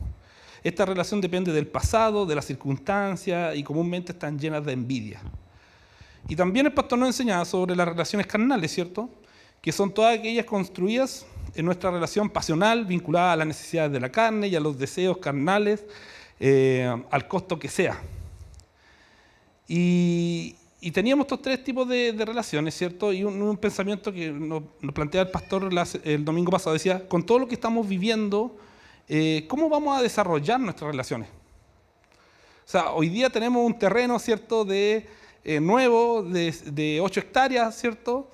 Esta relación depende del pasado, de las circunstancias y comúnmente están llenas de envidia. Y también el pastor nos enseñaba sobre las relaciones carnales, ¿cierto? Que son todas aquellas construidas en nuestra relación pasional, vinculada a las necesidades de la carne y a los deseos carnales, al costo que sea. Y teníamos estos 3 tipos de relaciones, ¿cierto? Y un pensamiento que nos plantea el pastor el domingo pasado, decía, con todo lo que estamos viviendo, ¿cómo vamos a desarrollar nuestras relaciones? O sea, hoy día tenemos un terreno, ¿cierto?, nuevo, de 8 hectáreas, ¿cierto?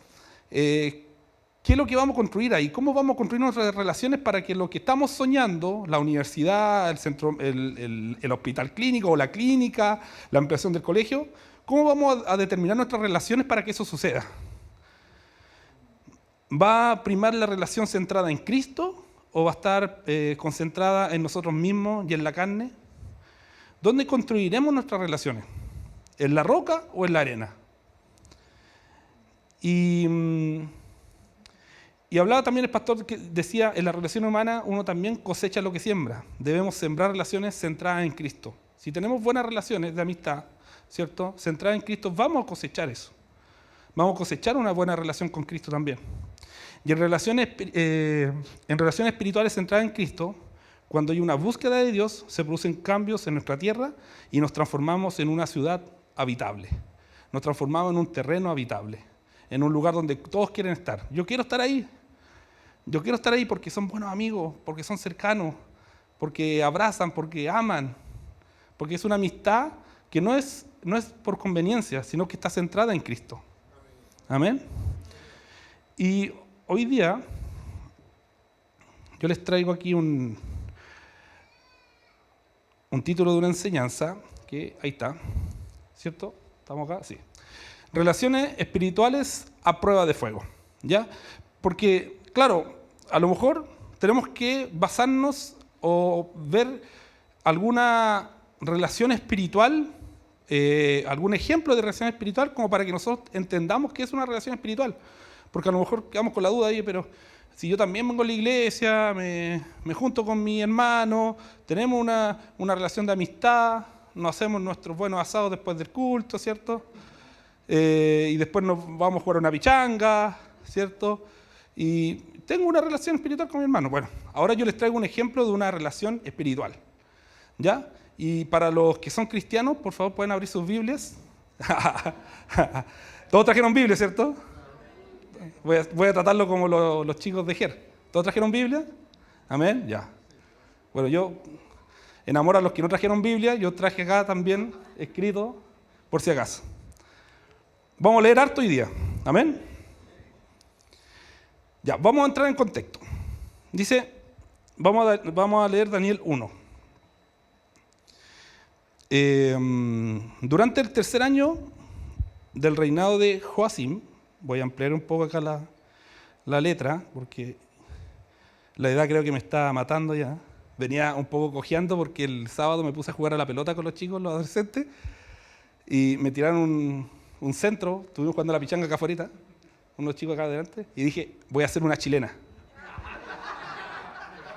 ¿Qué es lo que vamos a construir ahí? ¿Cómo vamos a construir nuestras relaciones para que lo que estamos soñando, la universidad, el centro, el hospital clínico o la clínica, la ampliación del colegio, cómo vamos a determinar nuestras relaciones para que eso suceda? ¿Va a primar la relación centrada en Cristo o va a estar concentrada en nosotros mismos y en la carne? ¿Dónde construiremos nuestras relaciones? ¿En la roca o en la arena? Y hablaba también el pastor que decía, en la relación humana uno también cosecha lo que siembra. Debemos sembrar relaciones centradas en Cristo. Si tenemos buenas relaciones de amistad, ¿cierto?, centradas en Cristo, vamos a cosechar eso. Vamos a cosechar una buena relación con Cristo también. Y en relaciones espirituales centradas en Cristo, cuando hay una búsqueda de Dios, se producen cambios en nuestra tierra y nos transformamos en una ciudad habitable. Nos transformamos en un terreno habitable, en un lugar donde todos quieren estar. Yo quiero estar ahí. Yo quiero estar ahí porque son buenos amigos, porque son cercanos, porque abrazan, porque aman, porque es una amistad que no es por conveniencia, sino que está centrada en Cristo. Amén. Y hoy día yo les traigo aquí un título de una enseñanza que ahí está, ¿cierto? ¿Estamos acá? Sí. Relaciones espirituales a prueba de fuego, ¿ya? Porque, claro, a lo mejor tenemos que basarnos o ver alguna relación espiritual, algún ejemplo de relación espiritual como para que nosotros entendamos qué es una relación espiritual. Porque a lo mejor quedamos con la duda ahí, pero si yo también vengo a la iglesia, me junto con mi hermano, tenemos una relación de amistad, nos hacemos nuestros buenos asados después del culto, ¿cierto? Y después nos vamos a jugar una pichanga, ¿cierto? Y tengo una relación espiritual con mi hermano. Bueno, ahora yo les traigo un ejemplo de una relación espiritual, ¿ya? Y para los que son cristianos, por favor, pueden abrir sus Biblias. Todos trajeron Biblia, ¿cierto? Voy a tratarlo como los chicos de GER. ¿Todos trajeron Biblia? Amén, ya. Bueno, yo enamoro a los que no trajeron Biblia, yo traje acá también escrito, por si acaso. Vamos a leer harto hoy día. Amén. Ya, vamos a entrar en contexto. Dice, vamos a leer Daniel 1. Durante el tercer año del reinado de Joacim, voy a ampliar un poco acá la letra, porque la edad creo que me está matando ya. Venía un poco cojeando porque el sábado me puse a jugar a la pelota con los chicos, los adolescentes, y me tiraron un centro, estuvimos jugando a la pichanga acá afuera, unos chicos acá adelante, y dije, voy a hacer una chilena.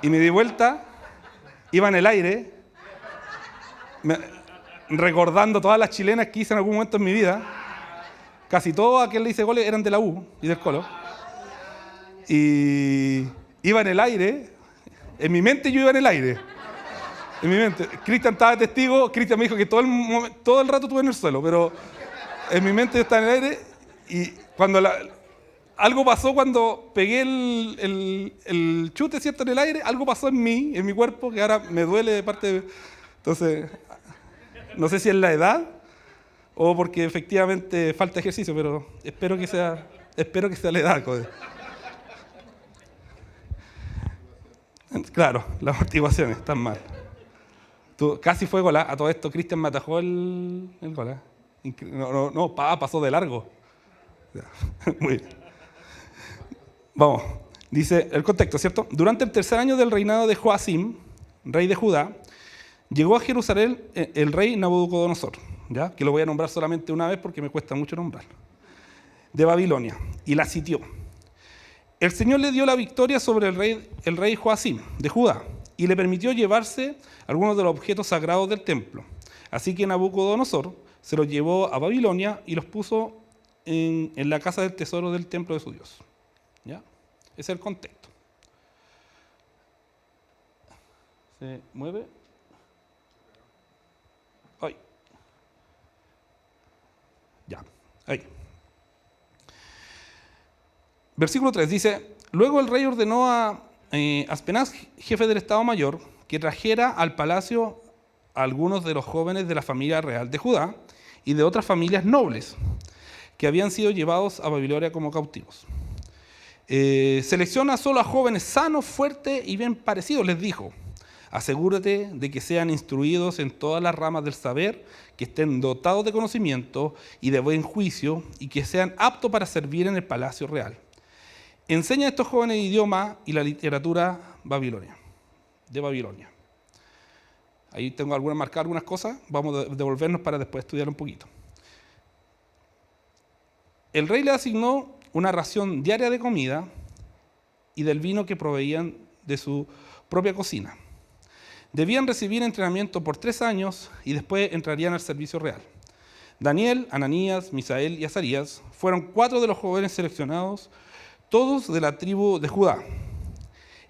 Y me di vuelta, iba en el aire, recordando todas las chilenas que hice en algún momento en mi vida. Casi todos a quien le hice goles eran de la U y del Colo. Y iba en el aire, en mi mente yo iba en el aire. En mi mente. Cristian estaba de testigo, Cristian me dijo que todo el rato estuve en el suelo, pero en mi mente yo estaba en el aire y cuando algo pasó cuando pegué el chute, ¿cierto? En el aire, algo pasó en mi cuerpo, que ahora me duele de parte de... Entonces, no sé si es la edad o porque efectivamente falta ejercicio, pero espero que sea la edad, joder. Claro, las amortiguaciones están mal. Casi fue gol, a todo esto Cristian me atajó el gol. No, pasó de largo. Muy bien. Vamos, dice el contexto, ¿cierto? Durante el tercer año del reinado de Joacim, rey de Judá, llegó a Jerusalén el rey Nabucodonosor, ¿ya? Que lo voy a nombrar solamente una vez porque me cuesta mucho nombrarlo, de Babilonia, y la sitió. El Señor le dio la victoria sobre el rey Joacim de Judá y le permitió llevarse algunos de los objetos sagrados del templo. Así que Nabucodonosor se los llevó a Babilonia y los puso en la casa del tesoro del templo de su Dios. ¿Ya? Ese es el contexto. ¿Se mueve? Ay. Ya, ahí. Versículo 3 dice, luego el rey ordenó a Aspenaz, jefe del Estado Mayor, que trajera al palacio a algunos de los jóvenes de la familia real de Judá y de otras familias nobles que habían sido llevados a Babilonia como cautivos. Selecciona solo a jóvenes sanos, fuertes y bien parecidos, les dijo. Asegúrate de que sean instruidos en todas las ramas del saber, que estén dotados de conocimiento y de buen juicio y que sean aptos para servir en el palacio real. Enseña a estos jóvenes el idioma y la literatura de Babilonia. Ahí tengo marcadas algunas cosas, vamos a devolvernos para después estudiar un poquito. El rey le asignó una ración diaria de comida y del vino que proveían de su propia cocina. Debían recibir entrenamiento por 3 años y después entrarían al servicio real. Daniel, Ananías, Misael y Azarías fueron 4 de los jóvenes seleccionados, todos de la tribu de Judá.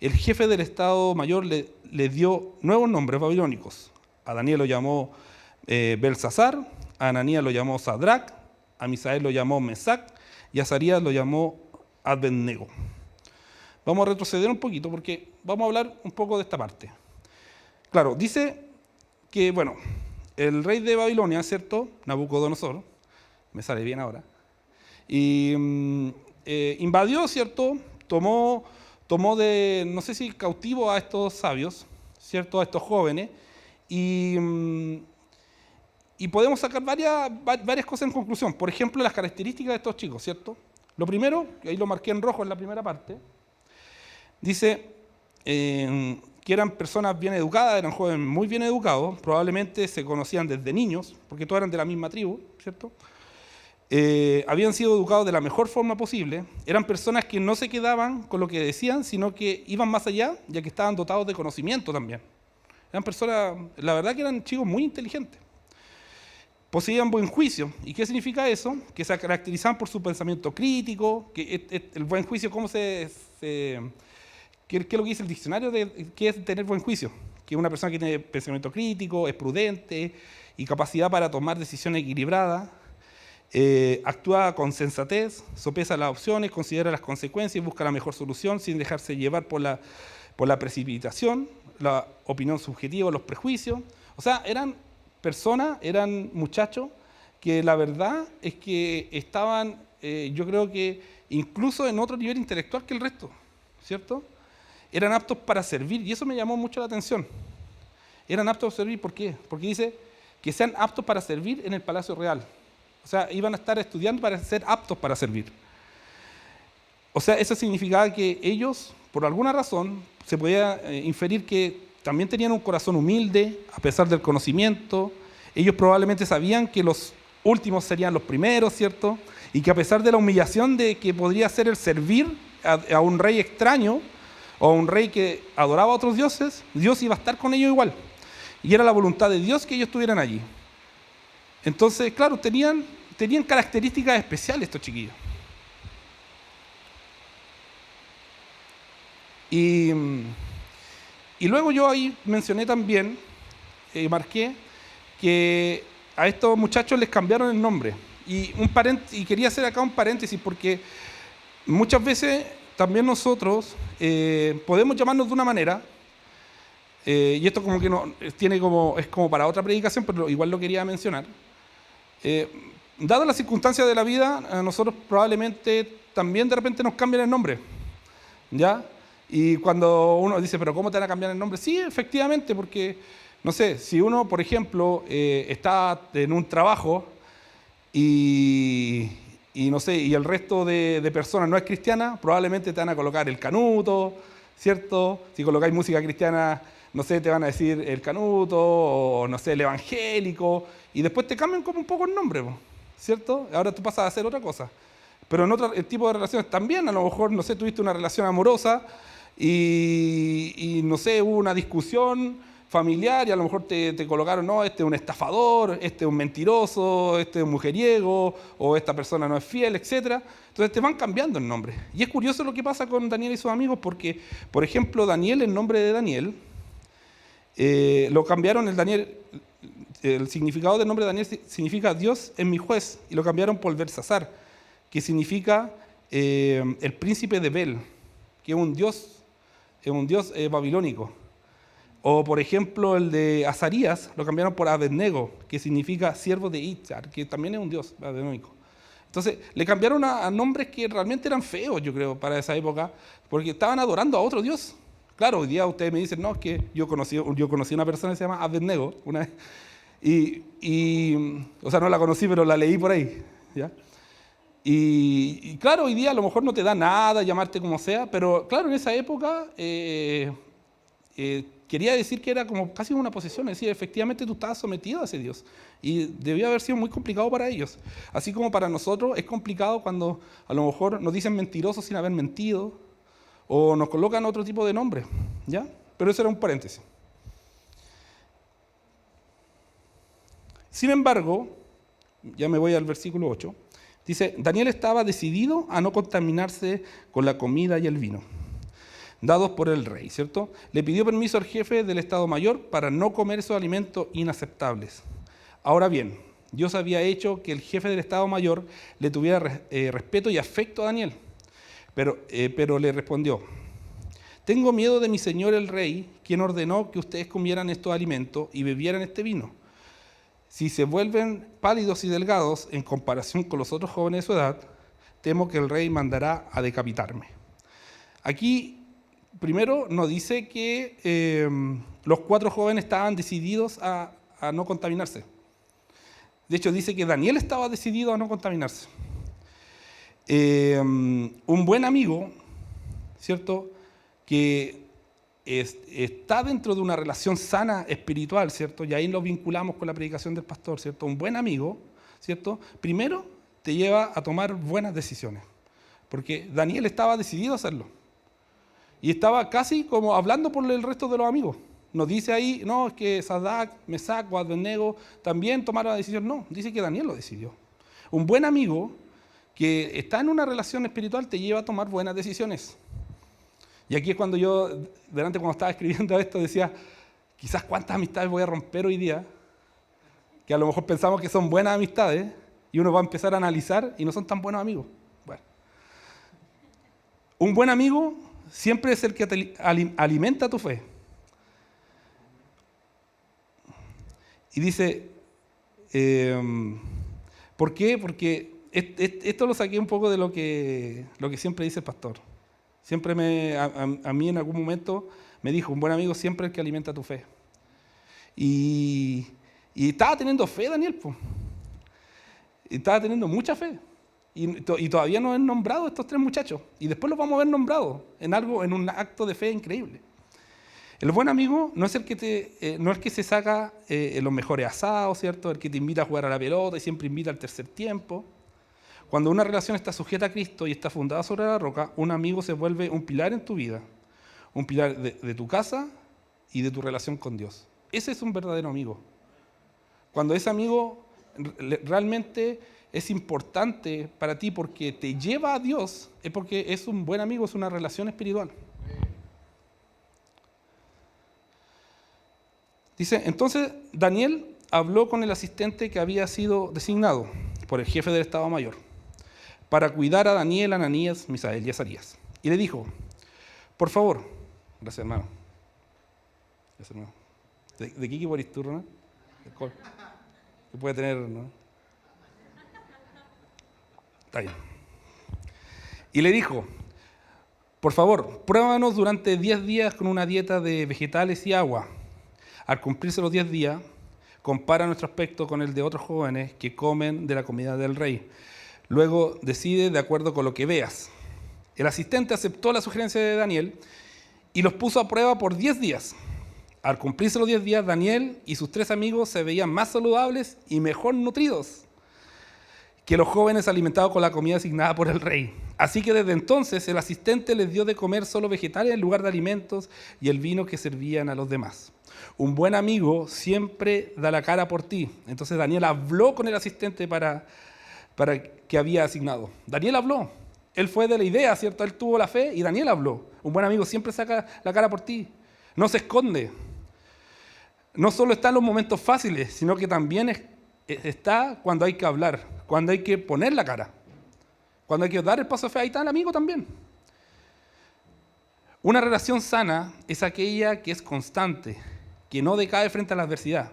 El jefe del Estado Mayor le dio nuevos nombres babilónicos. A Daniel lo llamó Belsasar, a Ananías lo llamó Sadrac, a Misael lo llamó Mesac y a Azarías lo llamó Abednego. Vamos a retroceder un poquito porque vamos a hablar un poco de esta parte. Claro, dice que, bueno, el rey de Babilonia, ¿cierto? Nabucodonosor, me sale bien ahora, y invadió, ¿cierto? Tomó de, no sé si cautivo a estos sabios, ¿cierto? A estos jóvenes, y podemos sacar varias cosas en conclusión. Por ejemplo, las características de estos chicos, ¿cierto? Lo primero, ahí lo marqué en rojo en la primera parte, dice que eran personas bien educadas, eran jóvenes muy bien educados, probablemente se conocían desde niños, porque todos eran de la misma tribu, ¿cierto? Habían sido educados de la mejor forma posible, eran personas que no se quedaban con lo que decían, sino que iban más allá, ya que estaban dotados de conocimiento también. Eran personas, la verdad que eran chicos muy inteligentes. Poseían buen juicio. ¿Y qué significa eso? Que se caracterizaban por su pensamiento crítico, que el buen juicio, ¿cómo ¿qué es lo que dice el diccionario de qué es tener buen juicio? Que es una persona que tiene pensamiento crítico, es prudente y capacidad para tomar decisiones equilibradas, actúa con sensatez, sopesa las opciones, considera las consecuencias y busca la mejor solución sin dejarse llevar por la precipitación, la opinión subjetiva, los prejuicios. O sea, eran muchachos que la verdad es que estaban, yo creo que incluso en otro nivel intelectual que el resto, ¿cierto? Eran aptos para servir, y eso me llamó mucho la atención. Eran aptos para servir, ¿por qué? Porque dice que sean aptos para servir en el Palacio Real. O sea, iban a estar estudiando para ser aptos para servir. O sea, eso significaba que ellos, por alguna razón, se podía inferir que también tenían un corazón humilde, a pesar del conocimiento. Ellos probablemente sabían que los últimos serían los primeros, ¿cierto? Y que a pesar de la humillación de que podría ser el servir a un rey extraño, o a un rey que adoraba a otros dioses, Dios iba a estar con ellos igual. Y era la voluntad de Dios que ellos estuvieran allí. Entonces, claro, tenían características especiales estos chiquillos. Y luego yo ahí mencioné también, marqué, que a estos muchachos les cambiaron el nombre. Y quería hacer acá un paréntesis porque muchas veces también nosotros podemos llamarnos de una manera, y esto como que es como para otra predicación, pero igual lo quería mencionar. Dadas las circunstancias de la vida, a nosotros probablemente también de repente nos cambian el nombre, ¿ya? Y cuando uno dice, ¿pero cómo te van a cambiar el nombre? Sí, efectivamente, porque, no sé, si uno, por ejemplo, está en un trabajo y no sé, y el resto de personas no es cristiana, probablemente te van a colocar el canuto, ¿cierto? Si colocáis música cristiana, no sé, te van a decir el canuto, o no sé, el evangélico, y después te cambian como un poco el nombre, ¿cierto? Ahora tú pasas a hacer otra cosa. Pero en otro tipo de relaciones también, a lo mejor, no sé, tuviste una relación amorosa y no sé, hubo una discusión familiar y a lo mejor te colocaron, no, este es un estafador, este es un mentiroso, este es un mujeriego, o esta persona no es fiel, etc. Entonces te van cambiando el nombre. Y es curioso lo que pasa con Daniel y sus amigos porque, por ejemplo, Daniel, el nombre de Daniel, lo cambiaron el significado del nombre de Daniel significa Dios es mi juez, y lo cambiaron por Belsasar, que significa el príncipe de Bel, que es un dios babilónico. O, por ejemplo, el de Azarías lo cambiaron por Abednego, que significa siervo de Itzar, que también es un dios babilónico. Entonces, le cambiaron a nombres que realmente eran feos, yo creo, para esa época, porque estaban adorando a otro dios. Claro, hoy día ustedes me dicen, no, es que yo conocí a una persona que se llama Abednego, una vez, o sea, no la conocí, pero la leí por ahí, ¿ya? Y claro, hoy día a lo mejor no te da nada llamarte como sea, pero claro, en esa época quería decir que era como casi una posesión, es decir, efectivamente tú estabas sometido a ese Dios. Y debía haber sido muy complicado para ellos. Así como para nosotros es complicado cuando a lo mejor nos dicen mentirosos sin haber mentido, o nos colocan otro tipo de nombre, ¿ya? Pero eso era un paréntesis. Sin embargo, ya me voy al versículo 8, dice, Daniel estaba decidido a no contaminarse con la comida y el vino dados por el rey, ¿cierto? Le pidió permiso al jefe del Estado Mayor para no comer esos alimentos inaceptables. Ahora bien, Dios había hecho que el jefe del Estado Mayor le tuviera respeto y afecto a Daniel, pero le respondió, tengo miedo de mi señor el rey, quien ordenó que ustedes comieran estos alimentos y bebieran este vino. Si se vuelven pálidos y delgados en comparación con los otros jóvenes de su edad, temo que el rey mandará a decapitarme. Aquí, primero, nos dice que los 4 jóvenes estaban decididos a no contaminarse. De hecho, dice que Daniel estaba decidido a no contaminarse. Un buen amigo, ¿cierto?, que está dentro de una relación sana espiritual, ¿cierto?, y ahí lo vinculamos con la predicación del pastor, ¿cierto? Un buen amigo, ¿cierto?, primero te lleva a tomar buenas decisiones, porque Daniel estaba decidido a hacerlo. Y estaba casi como hablando por el resto de los amigos. Nos dice ahí, no, es que Sadrach, Mesach o Abednego también tomaron la decisión. No, dice que Daniel lo decidió. Un buen amigo que está en una relación espiritual te lleva a tomar buenas decisiones. Y aquí es cuando yo, cuando estaba escribiendo esto, decía, quizás cuántas amistades voy a romper hoy día, que a lo mejor pensamos que son buenas amistades, y uno va a empezar a analizar y no son tan buenos amigos. Bueno. Un buen amigo siempre es el que te alimenta tu fe. Y dice, ¿por qué? Porque esto lo saqué un poco de lo que siempre dice el pastor. Siempre a mí en algún momento me dijo, un buen amigo siempre es el que alimenta tu fe. Y estaba teniendo fe, Daniel, pues. Estaba teniendo mucha fe. Y todavía no han nombrado a estos 3 muchachos. Y después los vamos a ver nombrados en un acto de fe increíble. El buen amigo no es el que se saca los mejores asados, ¿cierto? El que te invita a jugar a la pelota y siempre invita al tercer tiempo. Cuando una relación está sujeta a Cristo y está fundada sobre la roca, un amigo se vuelve un pilar en tu vida, un pilar de tu casa y de tu relación con Dios. Ese es un verdadero amigo. Cuando ese amigo realmente es importante para ti porque te lleva a Dios, es porque es un buen amigo, es una relación espiritual. Dice, entonces Daniel habló con el asistente que había sido designado por el jefe del Estado Mayor para cuidar a Daniel, Ananías, Misael y Azarías. Y le dijo, por favor, gracias hermano. Gracias, hermano. ¿De qué equipo eres tú, Ronald? Que puede tener, ¿no? Está bien. Y le dijo, por favor, pruébanos durante 10 días con una dieta de vegetales y agua. Al cumplirse los 10 días, compara nuestro aspecto con el de otros jóvenes que comen de la comida del rey. Luego decide de acuerdo con lo que veas. El asistente aceptó la sugerencia de Daniel y los puso a prueba por 10 días. Al cumplirse los 10 días, Daniel y sus 3 amigos se veían más saludables y mejor nutridos que los jóvenes alimentados con la comida asignada por el rey. Así que desde entonces el asistente les dio de comer solo vegetales en lugar de alimentos y el vino que servían a los demás. Un buen amigo siempre da la cara por ti. Entonces Daniel habló con el asistente para que había asignado. Daniel habló. Él fue de la idea, ¿cierto? Él tuvo la fe y Daniel habló. Un buen amigo siempre saca la cara por ti. No se esconde. No solo está en los momentos fáciles, sino que también está cuando hay que hablar, cuando hay que poner la cara, cuando hay que dar el paso de fe. Ahí está el amigo también. Una relación sana es aquella que es constante, que no decae frente a la adversidad.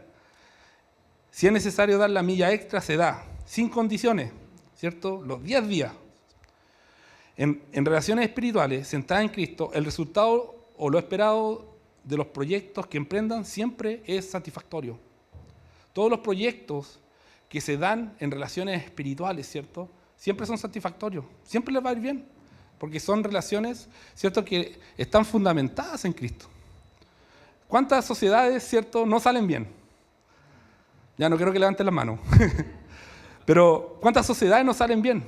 Si es necesario dar la milla extra, se da, sin condiciones, ¿cierto? Los 10 días. En relaciones espirituales, sentadas en Cristo, el resultado o lo esperado de los proyectos que emprendan siempre es satisfactorio. Todos los proyectos que se dan en relaciones espirituales, ¿cierto? Siempre son satisfactorios, siempre les va a ir bien, porque son relaciones, ¿cierto?, que están fundamentadas en Cristo. ¿Cuántas sociedades, cierto, no salen bien? Ya no quiero que levanten las manos. Pero ¿cuántas sociedades no salen bien?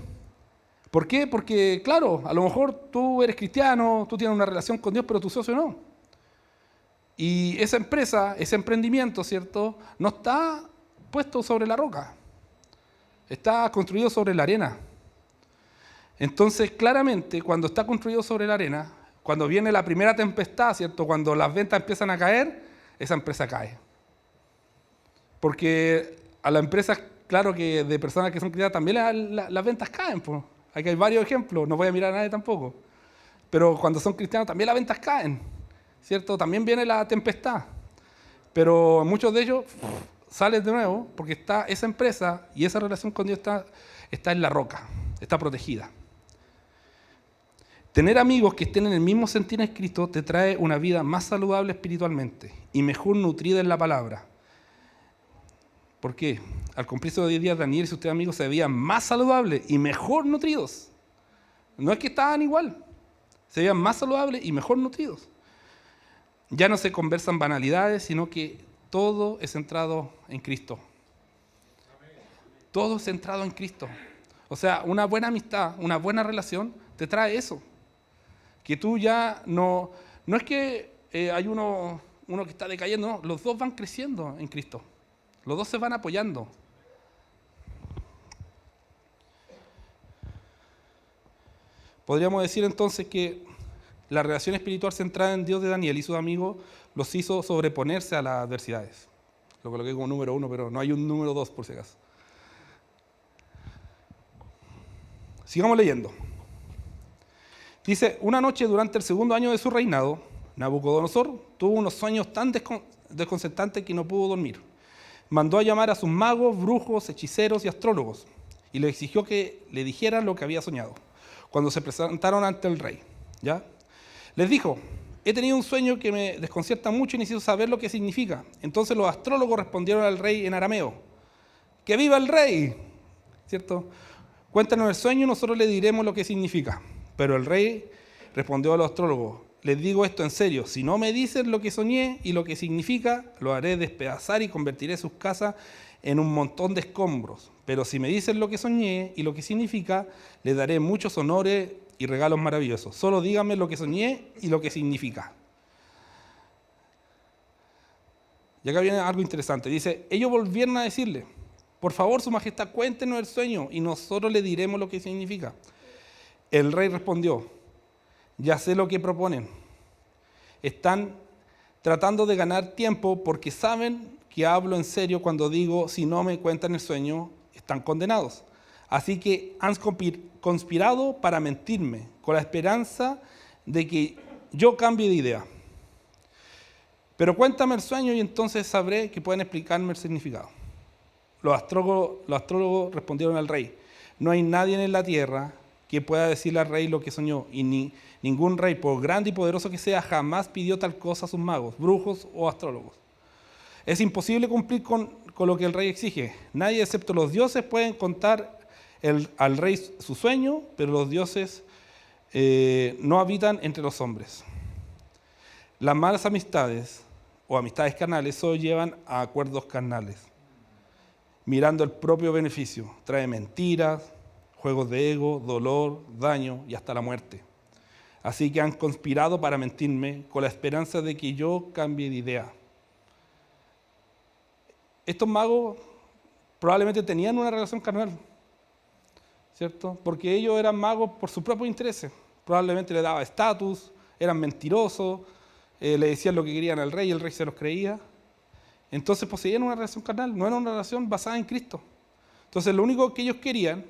¿Por qué? Porque, claro, a lo mejor tú eres cristiano, tú tienes una relación con Dios, pero tu socio no. Y esa empresa, ese emprendimiento, ¿cierto?, no está puesto sobre la roca. Está construido sobre la arena. Entonces, claramente, cuando está construido sobre la arena, cuando viene la primera tempestad, ¿cierto?, cuando las ventas empiezan a caer, esa empresa cae. Porque a las empresas, claro que de personas que son cristianas, también las ventas caen, pues. Aquí hay varios ejemplos, no voy a mirar a nadie tampoco. Pero cuando son cristianos también las ventas caen, ¿cierto? También viene la tempestad. Pero muchos de ellos salen de nuevo porque está esa empresa y esa relación con Dios está en la roca, está protegida. Tener amigos que estén en el mismo sentir en Cristo te trae una vida más saludable espiritualmente y mejor nutrida en la palabra. ¿Por qué? Al cumplirse los 10 días, Daniel y sus 3 amigos se veían más saludables y mejor nutridos. No es que estaban igual, se veían más saludables y mejor nutridos. Ya no se conversan banalidades, sino que todo es centrado en Cristo. Todo es centrado en Cristo. O sea, una buena amistad, una buena relación te trae eso. Que tú ya no es que hay uno que está decayendo, no, los dos van creciendo en Cristo. Los dos se van apoyando. Podríamos decir entonces que la relación espiritual centrada en Dios de Daniel y sus amigos los hizo sobreponerse a las adversidades. Lo coloqué como número 1, pero no hay un número 2 por si acaso. Sigamos leyendo. Dice, una noche durante el 2.º año de su reinado, Nabucodonosor tuvo unos sueños tan desconcertantes que no pudo dormir. Mandó a llamar a sus magos, brujos, hechiceros y astrólogos y le exigió que le dijeran lo que había soñado. Cuando se presentaron ante el rey, ¿ya? Les dijo, he tenido un sueño que me desconcierta mucho y necesito saber lo que significa. Entonces los astrólogos respondieron al rey en arameo, ¡que viva el rey! ¿Cierto? Cuéntanos el sueño y nosotros le diremos lo que significa. Pero el rey respondió a los astrólogos, les digo esto en serio, si no me dicen lo que soñé y lo que significa, lo haré despedazar y convertiré sus casas en un montón de escombros. Pero si me dicen lo que soñé y lo que significa, les daré muchos honores y regalos maravillosos. Solo díganme lo que soñé y lo que significa. Y acá viene algo interesante. Dice, ellos volvieron a decirle, por favor, su majestad, cuéntenos el sueño y nosotros le diremos lo que significa. El rey respondió, ya sé lo que proponen. Están tratando de ganar tiempo porque saben que hablo en serio cuando digo, si no me cuentan el sueño, están condenados. Así que han conspirado para mentirme, con la esperanza de que yo cambie de idea. Pero cuéntame el sueño y entonces sabré que pueden explicarme el significado. Los astrólogos respondieron al rey, no hay nadie en la tierra que pueda decirle al rey lo que soñó, y ningún rey, por grande y poderoso que sea, jamás pidió tal cosa a sus magos, brujos o astrólogos. Es imposible cumplir con lo que el rey exige. Nadie excepto los dioses pueden contar al rey su sueño, pero los dioses no habitan entre los hombres. Las malas amistades o amistades carnales solo llevan a acuerdos carnales, mirando el propio beneficio. Trae mentiras, juegos de ego, dolor, daño y hasta la muerte. Así que han conspirado para mentirme con la esperanza de que yo cambie de idea. Estos magos probablemente tenían una relación carnal, ¿cierto? Porque ellos eran magos por sus propios intereses. Probablemente le daba estatus, eran mentirosos, le decían lo que querían al rey y el rey se los creía. Entonces poseían una relación carnal, no era una relación basada en Cristo. Entonces lo único que ellos querían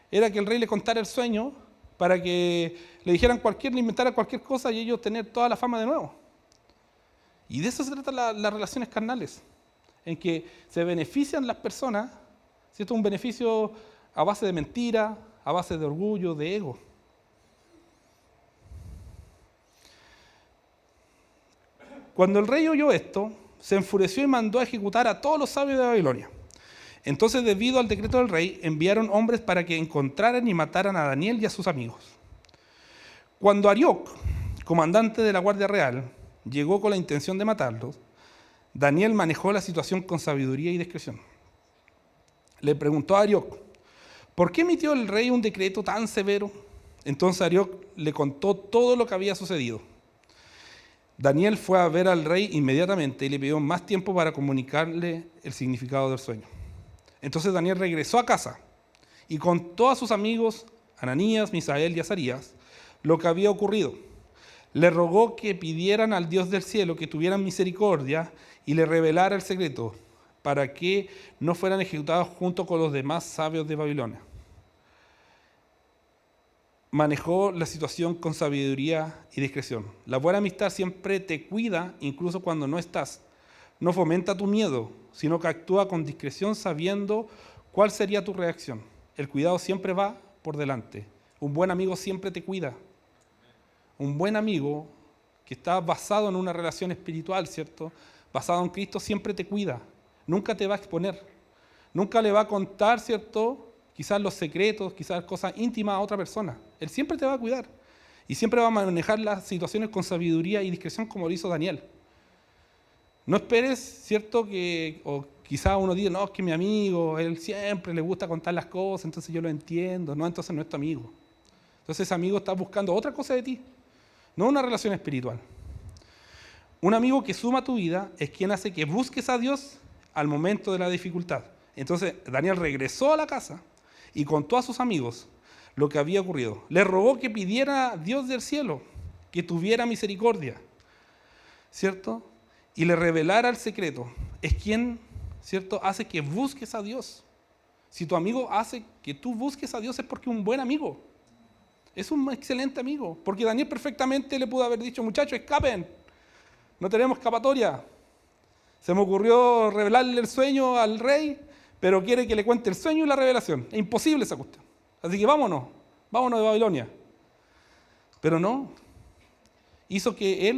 era que el rey le contara el sueño para que le dijeran le inventaran cualquier cosa y ellos tener toda la fama de nuevo. Y de eso se tratan las relaciones carnales, en que se benefician las personas, ¿cierto? Un beneficio a base de mentira, a base de orgullo, de ego. Cuando el rey oyó esto, se enfureció y mandó a ejecutar a todos los sabios de Babilonia. Entonces, debido al decreto del rey, enviaron hombres para que encontraran y mataran a Daniel y a sus amigos. Cuando Arioc, comandante de la Guardia Real, llegó con la intención de matarlos, Daniel manejó la situación con sabiduría y discreción. Le preguntó a Arioc, ¿por qué emitió el rey un decreto tan severo? Entonces Arioc le contó todo lo que había sucedido. Daniel fue a ver al rey inmediatamente y le pidió más tiempo para comunicarle el significado del sueño. Entonces Daniel regresó a casa y contó a sus amigos, Ananías, Misael y Azarías, lo que había ocurrido. Le rogó que pidieran al Dios del cielo que tuvieran misericordia y le revelara el secreto para que no fueran ejecutados junto con los demás sabios de Babilonia. Manejó la situación con sabiduría y discreción. La buena amistad siempre te cuida incluso cuando no estás. No fomenta tu miedo, sino que actúa con discreción sabiendo cuál sería tu reacción. El cuidado siempre va por delante. Un buen amigo siempre te cuida. un buen amigo que está basado en una relación espiritual, ¿cierto? Basado en Cristo, siempre te cuida, nunca te va a exponer, nunca le va a contar, ¿cierto? Quizás los secretos, quizás cosas íntimas a otra persona. Él siempre te va a cuidar y siempre va a manejar las situaciones con sabiduría y discreción como lo hizo Daniel. No esperes, ¿cierto? O quizás uno diga, no, es que mi amigo, él siempre le gusta contar las cosas, entonces yo lo entiendo. No, entonces no es tu amigo. Entonces ese amigo está buscando otra cosa de ti, no una relación espiritual. Un amigo que suma a tu vida es quien hace que busques a Dios al momento de la dificultad. Entonces Daniel regresó a la casa y contó a sus amigos lo que había ocurrido. Le rogó que pidiera a Dios del cielo que tuviera misericordia, ¿cierto? Y le revelara el secreto. Es quien, ¿cierto?, hace que busques a Dios. Si tu amigo hace que tú busques a Dios es porque es un buen amigo. Es un excelente amigo. Porque Daniel perfectamente le pudo haber dicho, muchachos, escapen. No tenemos escapatoria. Se me ocurrió revelarle el sueño al rey, pero quiere que le cuente el sueño y la revelación. Es imposible esa cuestión. Así que vámonos de Babilonia. Pero no. Hizo que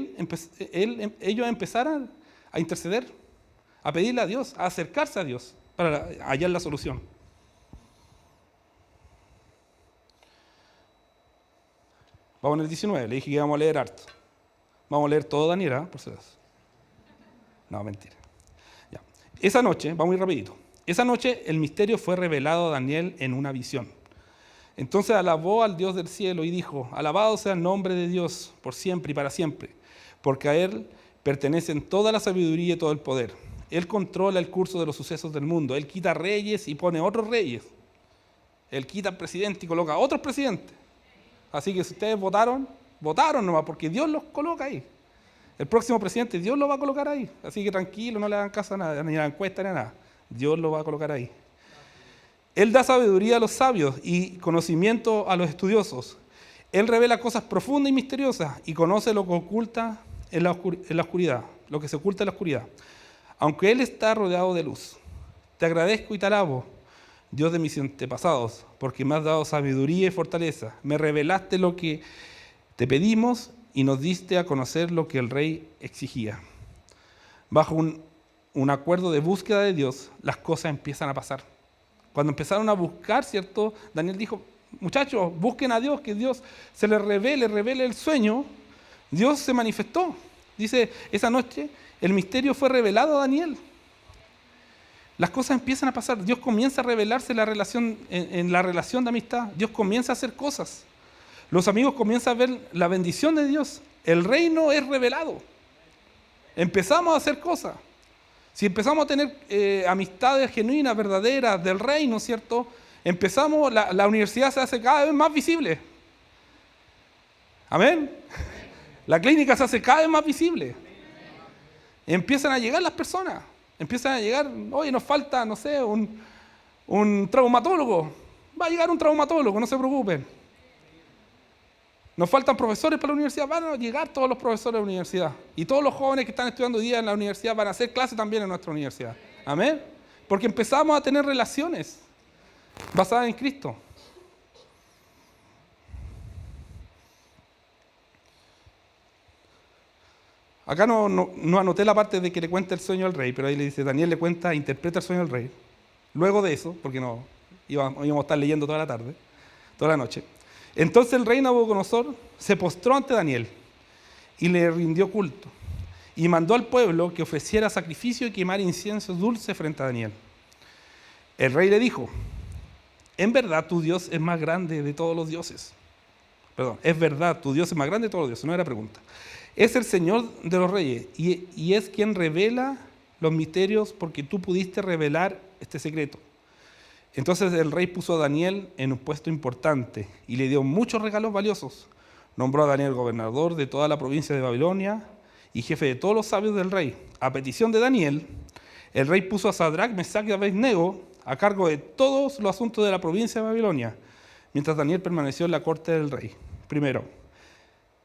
ellos empezaran a interceder, a pedirle a Dios, a acercarse a Dios para hallar la solución. Vamos en el 19, le dije que íbamos a leer harto. Vamos a leer todo Daniel, ¿eh? Por si acaso. No, mentira. Ya. Esa noche, vamos a ir rapidito. Esa noche el misterio fue revelado a Daniel en una visión. Entonces alabó al Dios del cielo y dijo, alabado sea el nombre de Dios por siempre y para siempre, porque a Él pertenecen toda la sabiduría y todo el poder. Él controla el curso de los sucesos del mundo. Él quita reyes y pone otros reyes. Él quita presidente y coloca otros presidentes. Así que si ustedes votaron nomás, porque Dios los coloca ahí. El próximo presidente Dios lo va a colocar ahí. Así que tranquilo, no le hagan caso a nada, ni a la encuesta ni a nada. Dios lo va a colocar ahí. Él da sabiduría a los sabios y conocimiento a los estudiosos. Él revela cosas profundas y misteriosas y conoce lo que oculta en la oscuridad, lo que se oculta en la oscuridad. Aunque Él está rodeado de luz. Te agradezco y te alabo, Dios de mis antepasados, porque me has dado sabiduría y fortaleza. Me revelaste lo que te pedimos y nos diste a conocer lo que el rey exigía. Bajo un acuerdo de búsqueda de Dios, las cosas empiezan a pasar. Cuando empezaron a buscar, ¿cierto? Daniel dijo, muchachos, busquen a Dios, que Dios se les revele el sueño. Dios se manifestó. Dice, esa noche el misterio fue revelado a Daniel. Las cosas empiezan a pasar. Dios comienza a revelarse en la relación de amistad. Dios comienza a hacer cosas. Los amigos comienzan a ver la bendición de Dios. El reino es revelado. Empezamos a hacer cosas. Si empezamos a tener amistades genuinas, verdaderas, del reino, ¿cierto? La universidad se hace cada vez más visible. Amén. La clínica se hace cada vez más visible. Empiezan a llegar las personas. Empiezan a llegar, oye, nos falta, no sé, un traumatólogo. Va a llegar un traumatólogo, no se preocupen. Nos faltan profesores para la universidad, van a llegar todos los profesores de la universidad. Y todos los jóvenes que están estudiando hoy día en la universidad van a hacer clases también en nuestra universidad. Amén. Porque empezamos a tener relaciones basadas en Cristo. Acá no anoté la parte de que le cuenta el sueño al rey, pero ahí le dice, Daniel le cuenta, interpreta el sueño al rey. Luego de eso, porque no íbamos a estar leyendo toda la tarde, toda la noche. Entonces el rey Nabucodonosor se postró ante Daniel y le rindió culto y mandó al pueblo que ofreciera sacrificio y quemar incienso dulce frente a Daniel. El rey le dijo, en verdad tu Dios es más grande de todos los dioses. Perdón, es verdad, tu Dios es más grande de todos los dioses, no era pregunta. Es el Señor de los reyes y es quien revela los misterios porque tú pudiste revelar este secreto. Entonces el rey puso a Daniel en un puesto importante y le dio muchos regalos valiosos. Nombró a Daniel gobernador de toda la provincia de Babilonia y jefe de todos los sabios del rey. A petición de Daniel, el rey puso a Sadrach, Mesach y Abednego a cargo de todos los asuntos de la provincia de Babilonia, mientras Daniel permaneció en la corte del rey. Primero,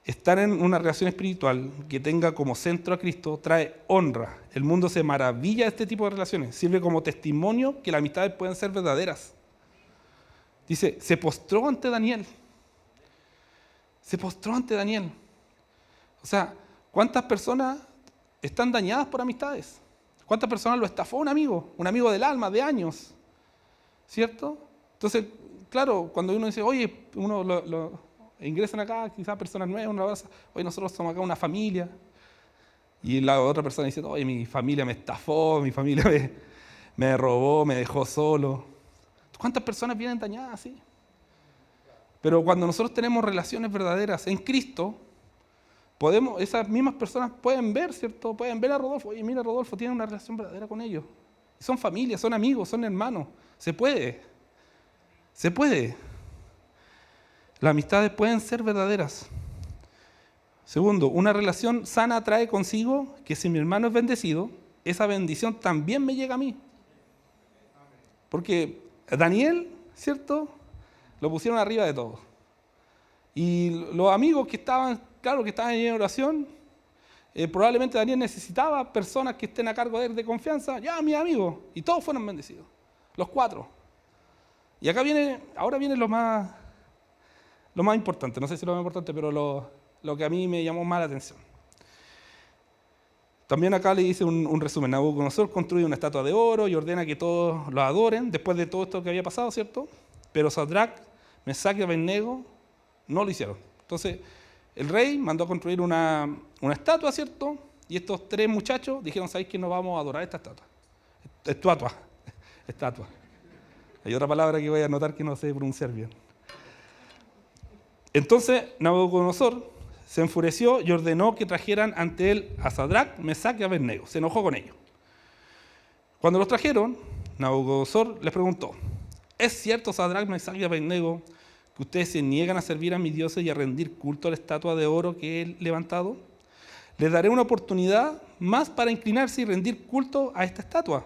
estar en una relación espiritual que tenga como centro a Cristo trae honra. El mundo se maravilla de este tipo de relaciones. Sirve como testimonio que las amistades pueden ser verdaderas. Dice, se postró ante Daniel. Se postró ante Daniel. O sea, ¿cuántas personas están dañadas por amistades? ¿Cuántas personas lo estafó un amigo del alma, de años? ¿Cierto? Entonces, claro, cuando uno dice, oye, ingresan acá, quizás personas nuevas, una abraza, oye, nosotros somos acá una familia. Y la otra persona dice, oye, mi familia me estafó, mi familia me robó, me dejó solo. ¿Cuántas personas vienen dañadas así? Pero cuando nosotros tenemos relaciones verdaderas en Cristo, esas mismas personas pueden ver, ¿cierto? Pueden ver a Rodolfo. Oye, mira, Rodolfo tiene una relación verdadera con ellos. Son familia, son amigos, son hermanos. Se puede. Se puede. Las amistades pueden ser verdaderas. Segundo, una relación sana trae consigo que si mi hermano es bendecido, esa bendición también me llega a mí. Porque Daniel, ¿cierto? Lo pusieron arriba de todo. Y los amigos que estaban, claro, que estaban en oración, probablemente Daniel necesitaba personas que estén a cargo de él de confianza. Ya, mis amigos. Y todos fueron bendecidos. Los 4. Y acá ahora viene lo más importante. No sé si lo más importante, pero lo que a mí me llamó más la atención. También acá le hice un resumen. Nabucodonosor construye una estatua de oro y ordena que todos lo adoren después de todo esto que había pasado, ¿cierto? Pero Sadrac, Mesac y Abednego no lo hicieron. Entonces, el rey mandó a construir una estatua, ¿cierto? Y estos 3 muchachos dijeron, ¿sabéis que no vamos a adorar esta estatua? Estatua. Hay otra palabra que voy a anotar que no sé pronunciar bien. Entonces, Nabucodonosor se enfureció y ordenó que trajeran ante él a Sadrac, Mesac y Abednego. Se enojó con ellos. Cuando los trajeron, Nabucodonosor les preguntó, ¿es cierto, Sadrac, Mesac y Abednego, que ustedes se niegan a servir a mis dioses y a rendir culto a la estatua de oro que he levantado? Les daré una oportunidad más para inclinarse y rendir culto a esta estatua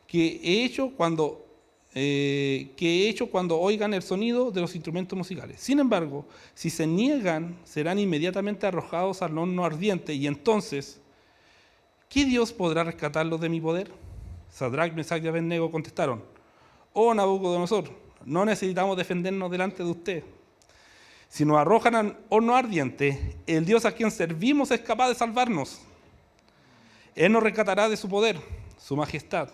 que he hecho cuando oigan el sonido de los instrumentos musicales. Sin embargo, si se niegan, serán inmediatamente arrojados al horno ardiente, y entonces, ¿qué Dios podrá rescatarlos de mi poder? Sadrac, Mesac y Abednego contestaron, oh Nabucodonosor, no necesitamos defendernos delante de usted. Si nos arrojan al horno ardiente, el Dios a quien servimos es capaz de salvarnos. Él nos rescatará de su poder, su majestad.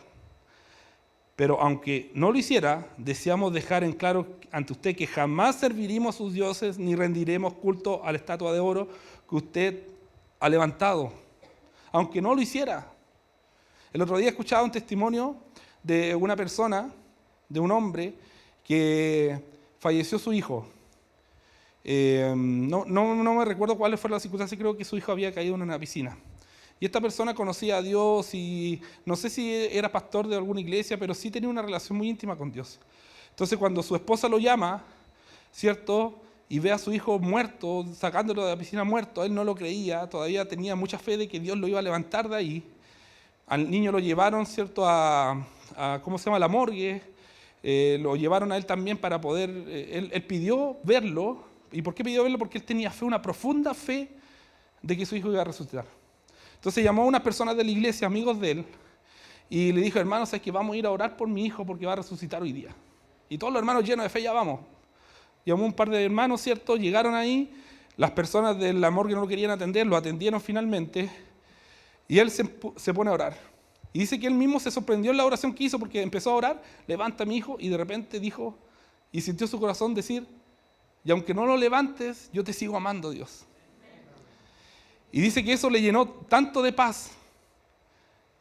Pero aunque no lo hiciera, deseamos dejar en claro ante usted que jamás serviremos a sus dioses ni rendiremos culto a la estatua de oro que usted ha levantado. Aunque no lo hiciera. El otro día escuchaba un testimonio de una persona, de un hombre, que falleció su hijo. No me recuerdo cuáles fueron las circunstancias, creo que su hijo había caído en una piscina. Y esta persona conocía a Dios y no sé si era pastor de alguna iglesia, pero sí tenía una relación muy íntima con Dios. Entonces cuando su esposa lo llama, ¿cierto? Y ve a su hijo muerto, sacándolo de la piscina muerto, él no lo creía, todavía tenía mucha fe de que Dios lo iba a levantar de ahí. Al niño lo llevaron, ¿cierto? ¿Cómo se llama? La morgue. Lo llevaron a él también para poder, él pidió verlo. ¿Y por qué pidió verlo? Porque él tenía fe, una profunda fe de que su hijo iba a resucitar. Entonces llamó a unas personas de la iglesia, amigos de él, y le dijo, hermanos, es que vamos a ir a orar por mi hijo porque va a resucitar hoy día. Y todos los hermanos llenos de fe, ya vamos. Llamó un par de hermanos, ¿cierto? Llegaron ahí, las personas de la morgue no lo querían atender, lo atendieron finalmente, y él se pone a orar. Y dice que él mismo se sorprendió en la oración que hizo porque empezó a orar, levanta a mi hijo, y de repente dijo, y sintió su corazón decir, y aunque no lo levantes, yo te sigo amando, Dios. Y dice que eso le llenó tanto de paz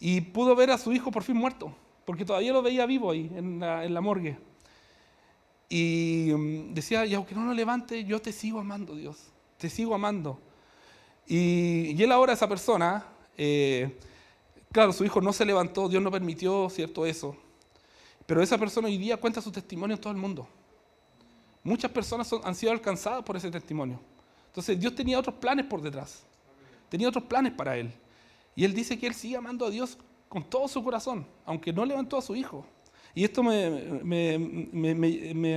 y pudo ver a su hijo por fin muerto, porque todavía lo veía vivo ahí en la morgue. Y decía, y aunque no lo levante, yo te sigo amando, Dios, te sigo amando. Y él ahora, esa persona, claro, su hijo no se levantó, Dios no permitió, ¿cierto? Eso. Pero esa persona hoy día cuenta su testimonio en todo el mundo. Muchas personas han sido alcanzadas por ese testimonio. Entonces Dios tenía otros planes por detrás. Tenía otros planes para él. Y él dice que él sigue amando a Dios con todo su corazón, aunque no levantó a su hijo. Y esto me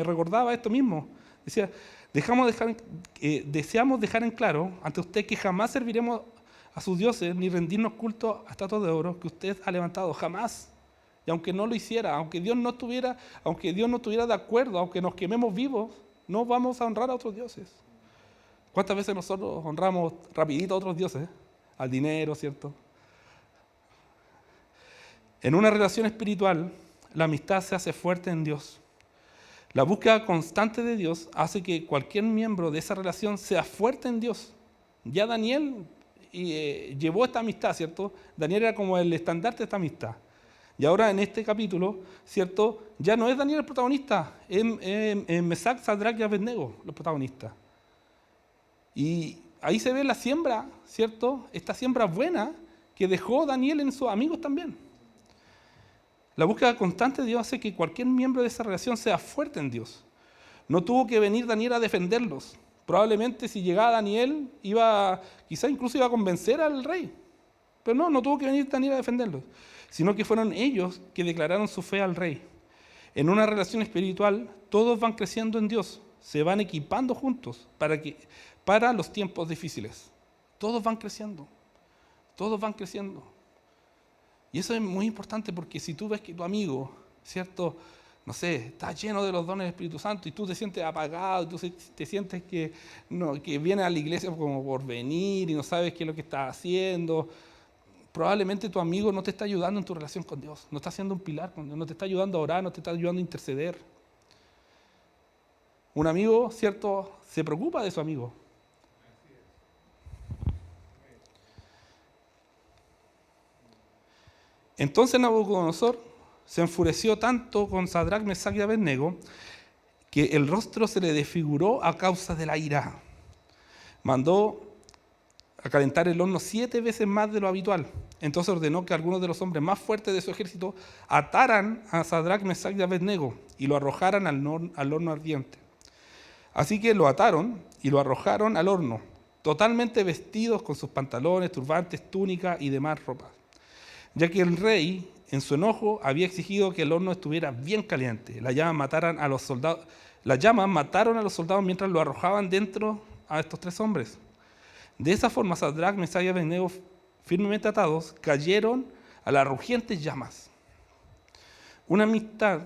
recordaba esto mismo. Decía, deseamos dejar en claro ante usted que jamás serviremos a sus dioses ni rendirnos culto a estatuas de oro que usted ha levantado. Jamás. Y aunque no lo hiciera, aunque Dios no estuviera de acuerdo, aunque nos quememos vivos, no vamos a honrar a otros dioses. ¿Cuántas veces nosotros honramos rapidito a otros dioses? Al dinero, ¿cierto? En una relación espiritual, la amistad se hace fuerte en Dios. La búsqueda constante de Dios hace que cualquier miembro de esa relación sea fuerte en Dios. Ya Daniel llevó esta amistad, ¿cierto? Daniel era como el estandarte de esta amistad. Y ahora en este capítulo, ¿cierto? Ya no es Daniel el protagonista, es Mesac, Sadrach y Abednego los protagonistas. Y ahí se ve la siembra, ¿cierto? Esta siembra buena que dejó Daniel en sus amigos también. La búsqueda constante de Dios hace que cualquier miembro de esa relación sea fuerte en Dios. No tuvo que venir Daniel a defenderlos. Probablemente si llegaba Daniel, quizá incluso iba a convencer al rey. Pero no tuvo que venir Daniel a defenderlos, sino que fueron ellos que declararon su fe al rey. En una relación espiritual, todos van creciendo en Dios, se van equipando juntos para los tiempos difíciles. Todos van creciendo, todos van creciendo. Y eso es muy importante porque si tú ves que tu amigo, ¿cierto?, no sé, está lleno de los dones del Espíritu Santo y tú te sientes apagado, tú te sientes que viene a la iglesia como por venir y no sabes qué es lo que está haciendo, probablemente tu amigo no te está ayudando en tu relación con Dios, no está haciendo un pilar con Dios, no te está ayudando a orar, no te está ayudando a interceder. Un amigo, ¿cierto?, se preocupa de su amigo. Entonces Nabucodonosor se enfureció tanto con Sadrach, Mesac y Abednego que el rostro se le desfiguró a causa de la ira. Mandó a calentar el horno 7 veces más de lo habitual. Entonces ordenó que algunos de los hombres más fuertes de su ejército ataran a Sadrach, Mesac y Abednego y lo arrojaran al horno ardiente. Así que lo ataron y lo arrojaron al horno, totalmente vestidos con sus pantalones, turbantes, túnicas y demás ropas, ya que el rey, en su enojo, había exigido que el horno estuviera bien caliente. Las llamas mataron a los soldados mientras lo arrojaban dentro a estos 3 hombres. De esa forma, Sadrach, Mesac y Abednego, firmemente atados, cayeron a las rugientes llamas. Una amistad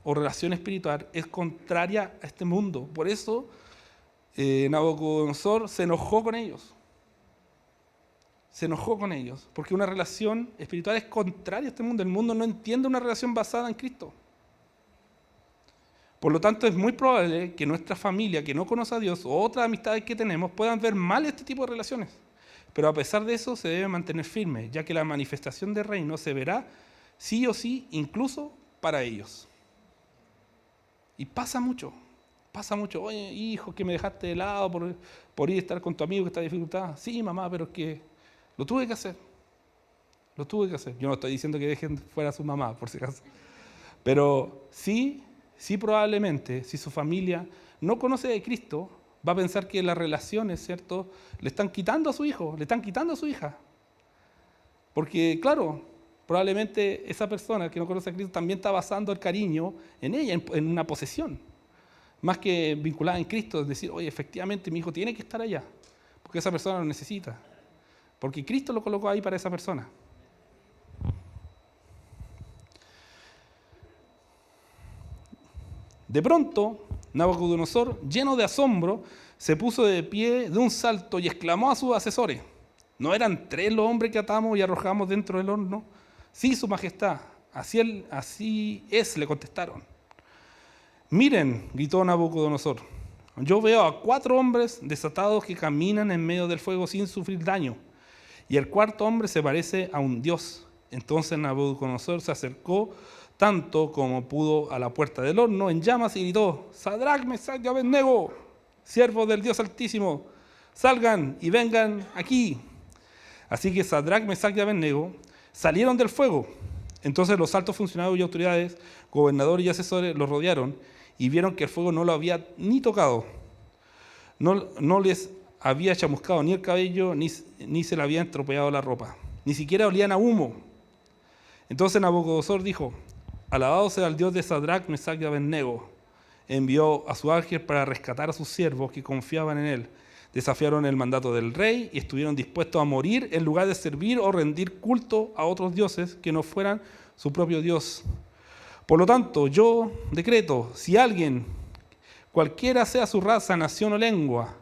o relación espiritual es contraria a este mundo. Por eso Nabucodonosor se enojó con ellos. Se enojó con ellos, porque una relación espiritual es contraria a este mundo. El mundo no entiende una relación basada en Cristo. Por lo tanto, es muy probable que nuestra familia, que no conoce a Dios, o otras amistades que tenemos, puedan ver mal este tipo de relaciones. Pero a pesar de eso, se debe mantener firme, ya que la manifestación del reino se verá sí o sí, incluso para ellos. Y pasa mucho. Oye, hijo, que me dejaste de lado por ir a estar con tu amigo que está en dificultad. Sí, mamá, pero es que lo tuve que hacer. Yo no estoy diciendo que dejen fuera a su mamá, por si acaso. Pero sí probablemente, si su familia no conoce de Cristo, va a pensar que las relaciones, ¿cierto?, le están quitando a su hijo, le están quitando a su hija. Porque, claro, probablemente esa persona que no conoce a Cristo también está basando el cariño en ella, en una posesión. Más que vinculada en Cristo, es decir, oye, efectivamente mi hijo tiene que estar allá, porque esa persona lo necesita. Porque Cristo lo colocó ahí para esa persona. De pronto, Nabucodonosor, lleno de asombro, se puso de pie de un salto y exclamó a sus asesores: ¿no eran 3 los hombres que atamos y arrojamos dentro del horno? Sí, su majestad, así es, le contestaron. Miren, gritó Nabucodonosor, yo veo a 4 hombres desatados que caminan en medio del fuego sin sufrir daño. Y el 4.º hombre se parece a un dios. Entonces Nabucodonosor se acercó tanto como pudo a la puerta del horno en llamas y gritó: Sadrach, Mesac y Abednego, siervos del Dios Altísimo, salgan y vengan aquí. Así que Sadrach, Mesac y Abednego salieron del fuego. Entonces los altos funcionarios y autoridades, gobernadores y asesores los rodearon y vieron que el fuego no lo había ni tocado. No les había chamuscado ni el cabello, ni se le había estropeado la ropa. Ni siquiera olían a humo. Entonces Nabucodonosor dijo: alabado sea el Dios de Sadrach, Mesac y Abednego. Envió a su ángel para rescatar a sus siervos que confiaban en él. Desafiaron el mandato del rey y estuvieron dispuestos a morir en lugar de servir o rendir culto a otros dioses que no fueran su propio Dios. Por lo tanto, yo decreto, si alguien, cualquiera sea su raza, nación o lengua,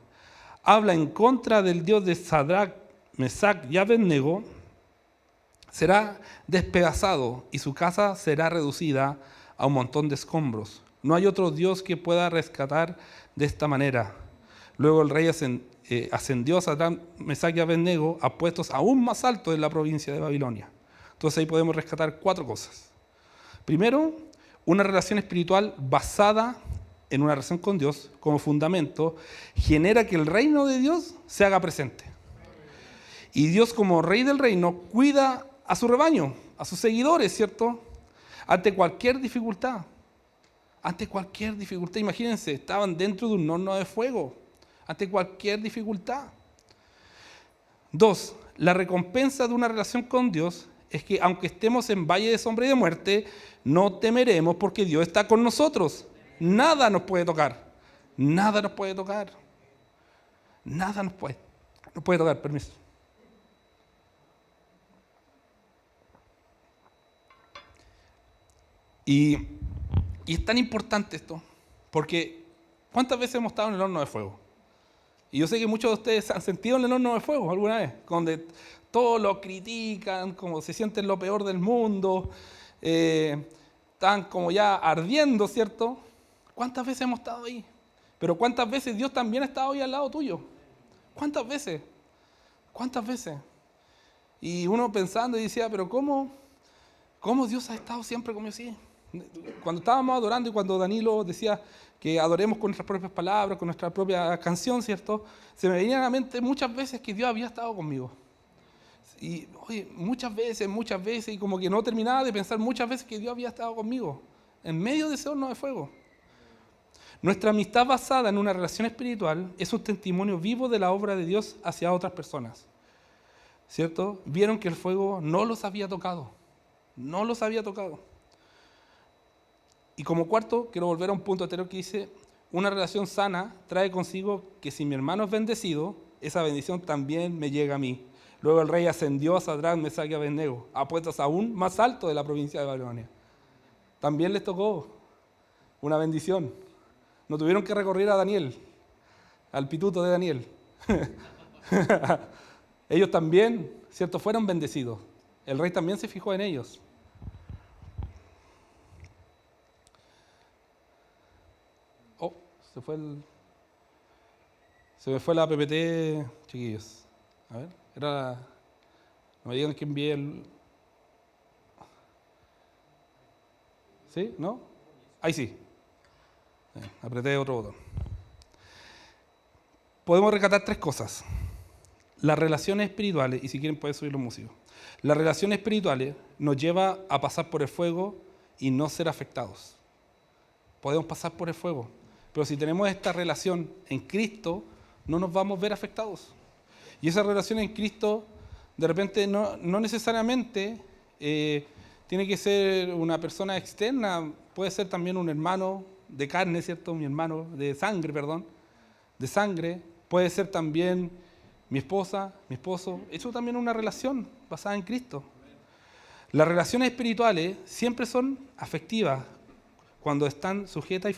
habla en contra del Dios de Sadrach, Mesach y Abednego, será despedazado y su casa será reducida a un montón de escombros. No hay otro Dios que pueda rescatar de esta manera. Luego el rey ascendió a Sadrach, Mesach y Abednego a puestos aún más altos en la provincia de Babilonia. Entonces ahí podemos rescatar 4 cosas. Primero, una relación espiritual basada en una relación con Dios como fundamento genera que el reino de Dios se haga presente. Y Dios, como rey del reino, cuida a su rebaño, a sus seguidores, ¿cierto? Ante cualquier dificultad. Ante cualquier dificultad, imagínense, estaban dentro de un horno de fuego. Ante cualquier dificultad. 2, la recompensa de una relación con Dios es que aunque estemos en valle de sombra y de muerte, no temeremos porque Dios está con nosotros. Nada nos puede tocar. Nada nos puede tocar. Nada nos puede tocar, permiso. Y es tan importante esto, porque ¿cuántas veces hemos estado en el horno de fuego? Y yo sé que muchos de ustedes han sentido en el horno de fuego alguna vez, donde todos lo critican, como se sienten lo peor del mundo, están como ya ardiendo, ¿cierto? ¿Cuántas veces hemos estado ahí? Pero ¿cuántas veces Dios también ha estado ahí al lado tuyo? ¿Cuántas veces? ¿Cuántas veces? Y uno pensando y decía, pero ¿cómo Dios ha estado siempre conmigo así? Cuando estábamos adorando y cuando Danilo decía que adoremos con nuestras propias palabras, con nuestra propia canción, ¿cierto? Se me venía a la mente muchas veces que Dios había estado conmigo. Y oye, muchas veces, y como que no terminaba de pensar muchas veces que Dios había estado conmigo, en medio de ese horno de fuego. Nuestra amistad basada en una relación espiritual es un testimonio vivo de la obra de Dios hacia otras personas. ¿Cierto? Vieron que el fuego no los había tocado. No los había tocado. Y como cuarto, quiero volver a un punto anterior que dice, una relación sana trae consigo que si mi hermano es bendecido, esa bendición también me llega a mí. Luego el rey ascendió a Sadrach, Mesach y Abednego, a puestos aún más altos de la provincia de Babilonia. También les tocó una bendición. No tuvieron que recorrer a Daniel, al pituto de Daniel. Ellos también, ¿cierto? Fueron bendecidos. El rey también se fijó en ellos. Oh, se me fue la PPT, chiquillos. A ver, no me digan que envié el... ¿Sí? ¿No? Ahí sí. Apreté otro botón. Podemos rescatar 3 cosas. Las relaciones espirituales, y si quieren pueden subir los músicos. Las relaciones espirituales nos lleva a pasar por el fuego y no ser afectados. Podemos pasar por el fuego, pero si tenemos esta relación en Cristo, no nos vamos a ver afectados. Y esa relación en Cristo, de repente, no necesariamente tiene que ser una persona externa, puede ser también un hermano de carne, ¿cierto? Mi hermano de sangre, de sangre. Puede ser también mi esposa, mi esposo. Eso también es una relación basada en Cristo. Las relaciones espirituales siempre son afectivas cuando están sujetas y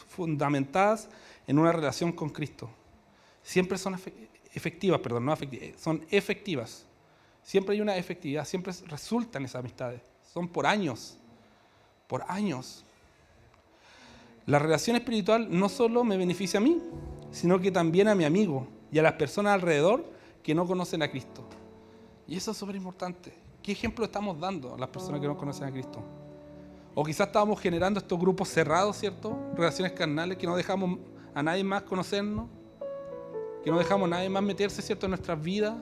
fundamentadas en una relación con Cristo. Siempre son efectivas, no afectivas, son efectivas. Siempre hay una efectividad, siempre resultan esas amistades. Son por años. Por años. La relación espiritual no solo me beneficia a mí, sino que también a mi amigo y a las personas alrededor que no conocen a Cristo. Y eso es súper importante. ¿Qué ejemplo estamos dando a las personas que no conocen a Cristo? O quizás estábamos generando estos grupos cerrados, ¿cierto? Relaciones carnales que no dejamos a nadie más conocernos, que no dejamos a nadie más meterse, ¿cierto?, en nuestras vidas.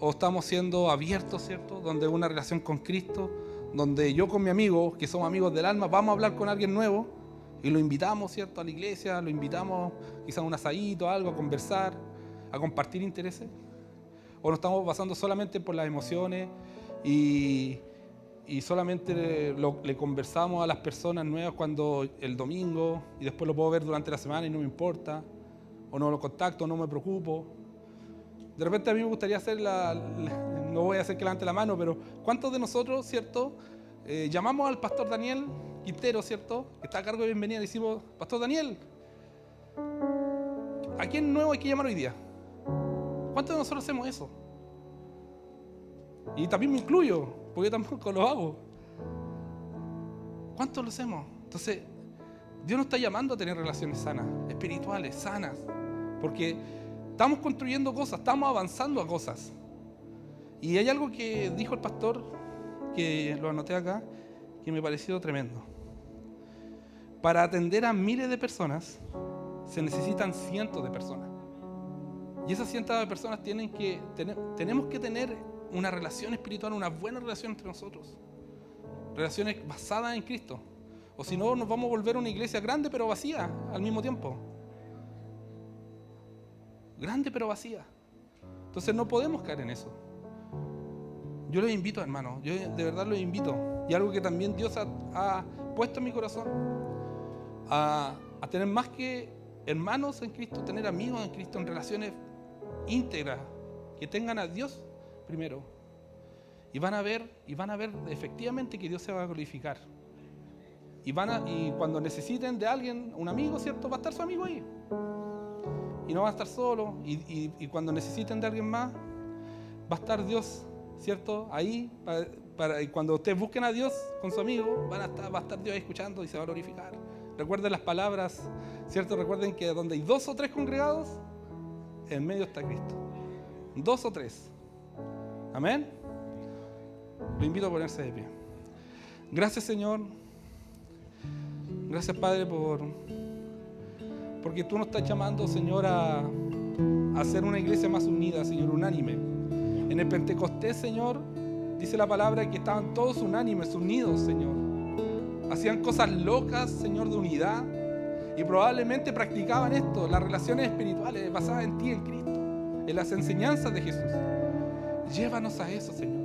O estamos siendo abiertos, ¿cierto?, donde una relación con Cristo, donde yo con mi amigo, que somos amigos del alma, vamos a hablar con alguien nuevo y lo invitamos, ¿cierto?, a la iglesia, lo invitamos quizás a un asadito, algo, a conversar, a compartir intereses. O nos estamos basando solamente por las emociones y solamente le conversamos a las personas nuevas cuando el domingo y después lo puedo ver durante la semana y no me importa, o no lo contacto, no me preocupo. De repente a mí me gustaría hacer no voy a hacer que levante la mano, pero ¿cuántos de nosotros, cierto, llamamos al pastor Daniel Quintero, cierto, que está a cargo de bienvenida, y decimos, Pastor Daniel, ¿a quién nuevo hay que llamar hoy día? ¿Cuántos de nosotros hacemos eso? Y también me incluyo, porque yo tampoco lo hago. ¿Cuántos lo hacemos? Entonces, Dios nos está llamando a tener relaciones sanas, espirituales, sanas, porque estamos construyendo cosas, estamos avanzando a cosas. Y hay algo que dijo el pastor, que lo anoté acá, que me pareció tremendo. Para atender a miles de personas, se necesitan cientos de personas. Y esas cientos de personas tenemos que tener una relación espiritual, una buena relación entre nosotros. Relaciones basadas en Cristo. O si no, nos vamos a volver una iglesia grande pero vacía al mismo tiempo. Grande pero vacía. Entonces no podemos caer en eso. Yo los invito, hermanos, yo de verdad los invito. Y algo que también Dios ha puesto en mi corazón, a tener más que hermanos en Cristo, tener amigos en Cristo, en relaciones íntegras, que tengan a Dios primero. Y van a ver efectivamente que Dios se va a glorificar. Y cuando necesiten de alguien, un amigo, ¿cierto? Va a estar su amigo ahí. Y no va a estar solo. Y cuando necesiten de alguien más, va a estar Dios, ¿cierto? Ahí, y cuando ustedes busquen a Dios con su amigo, va a estar Dios ahí escuchando y se va a glorificar. Recuerden las palabras, ¿cierto? Recuerden que donde hay 2 o 3 congregados, en medio está Cristo. 2 o 3. Amén. Lo invito a ponerse de pie. Gracias, Señor. Gracias, Padre, porque tú nos estás llamando, Señor, a ser una iglesia más unida, Señor, unánime. En el Pentecostés, Señor, dice la palabra que estaban todos unánimes, unidos, Señor. Hacían cosas locas, Señor, de unidad. Y probablemente practicaban esto, las relaciones espirituales basadas en ti, en Cristo, en las enseñanzas de Jesús. Llévanos a eso, Señor.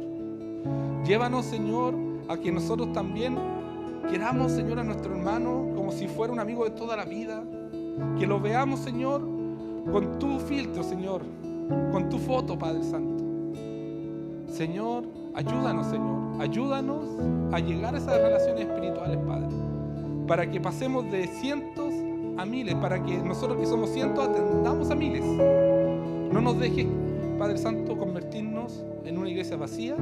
Llévanos, Señor, a que nosotros también queramos, Señor, a nuestro hermano como si fuera un amigo de toda la vida. Que lo veamos, Señor, con tu filtro, Señor, con tu foto, Padre Santo. Señor, ayúdanos, Señor. Ayúdanos a llegar a esas relaciones espirituales, Padre. Para que pasemos de cientos a miles, para que nosotros que somos cientos atendamos a miles. No nos dejes, Padre Santo, convertirnos en una iglesia vacía,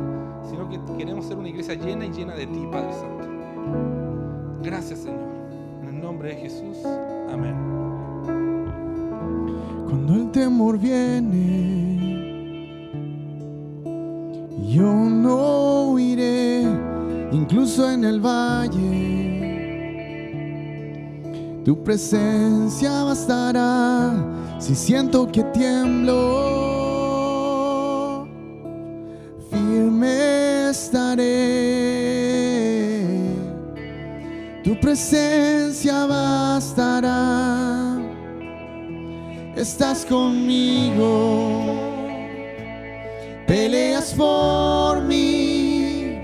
sino que queremos ser una iglesia llena y llena de ti, Padre Santo. Gracias, Señor. En el nombre de Jesús. Amén. Cuando el temor viene, yo no huiré, incluso en el valle. Tu presencia bastará. Si siento que tiemblo, firme estaré. Tu presencia bastará. Estás conmigo, peleas por mí,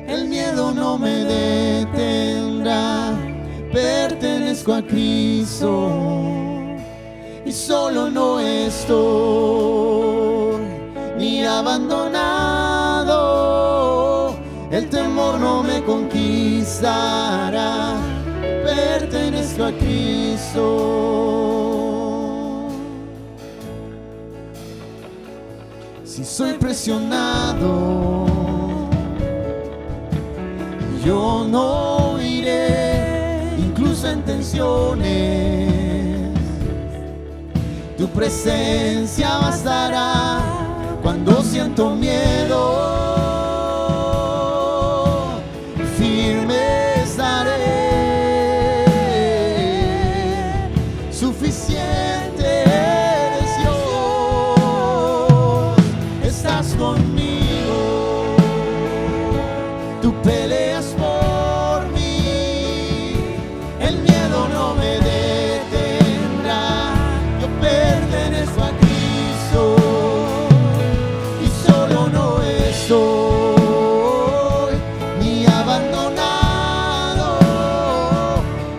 el miedo no me detendrá. Pertenezco a Cristo y solo no estoy ni abandonado. El temor no me conquistará. Pertenezco a Cristo. Si soy presionado, yo no iré, incluso en tensiones. Tu presencia bastará cuando siento miedo. Firme estaré. Suficiente eres Dios. Estás conmigo. Tú peleas por mí. El miedo no me detendrá. Yo pertenezco a Cristo y solo no estoy ni abandonado.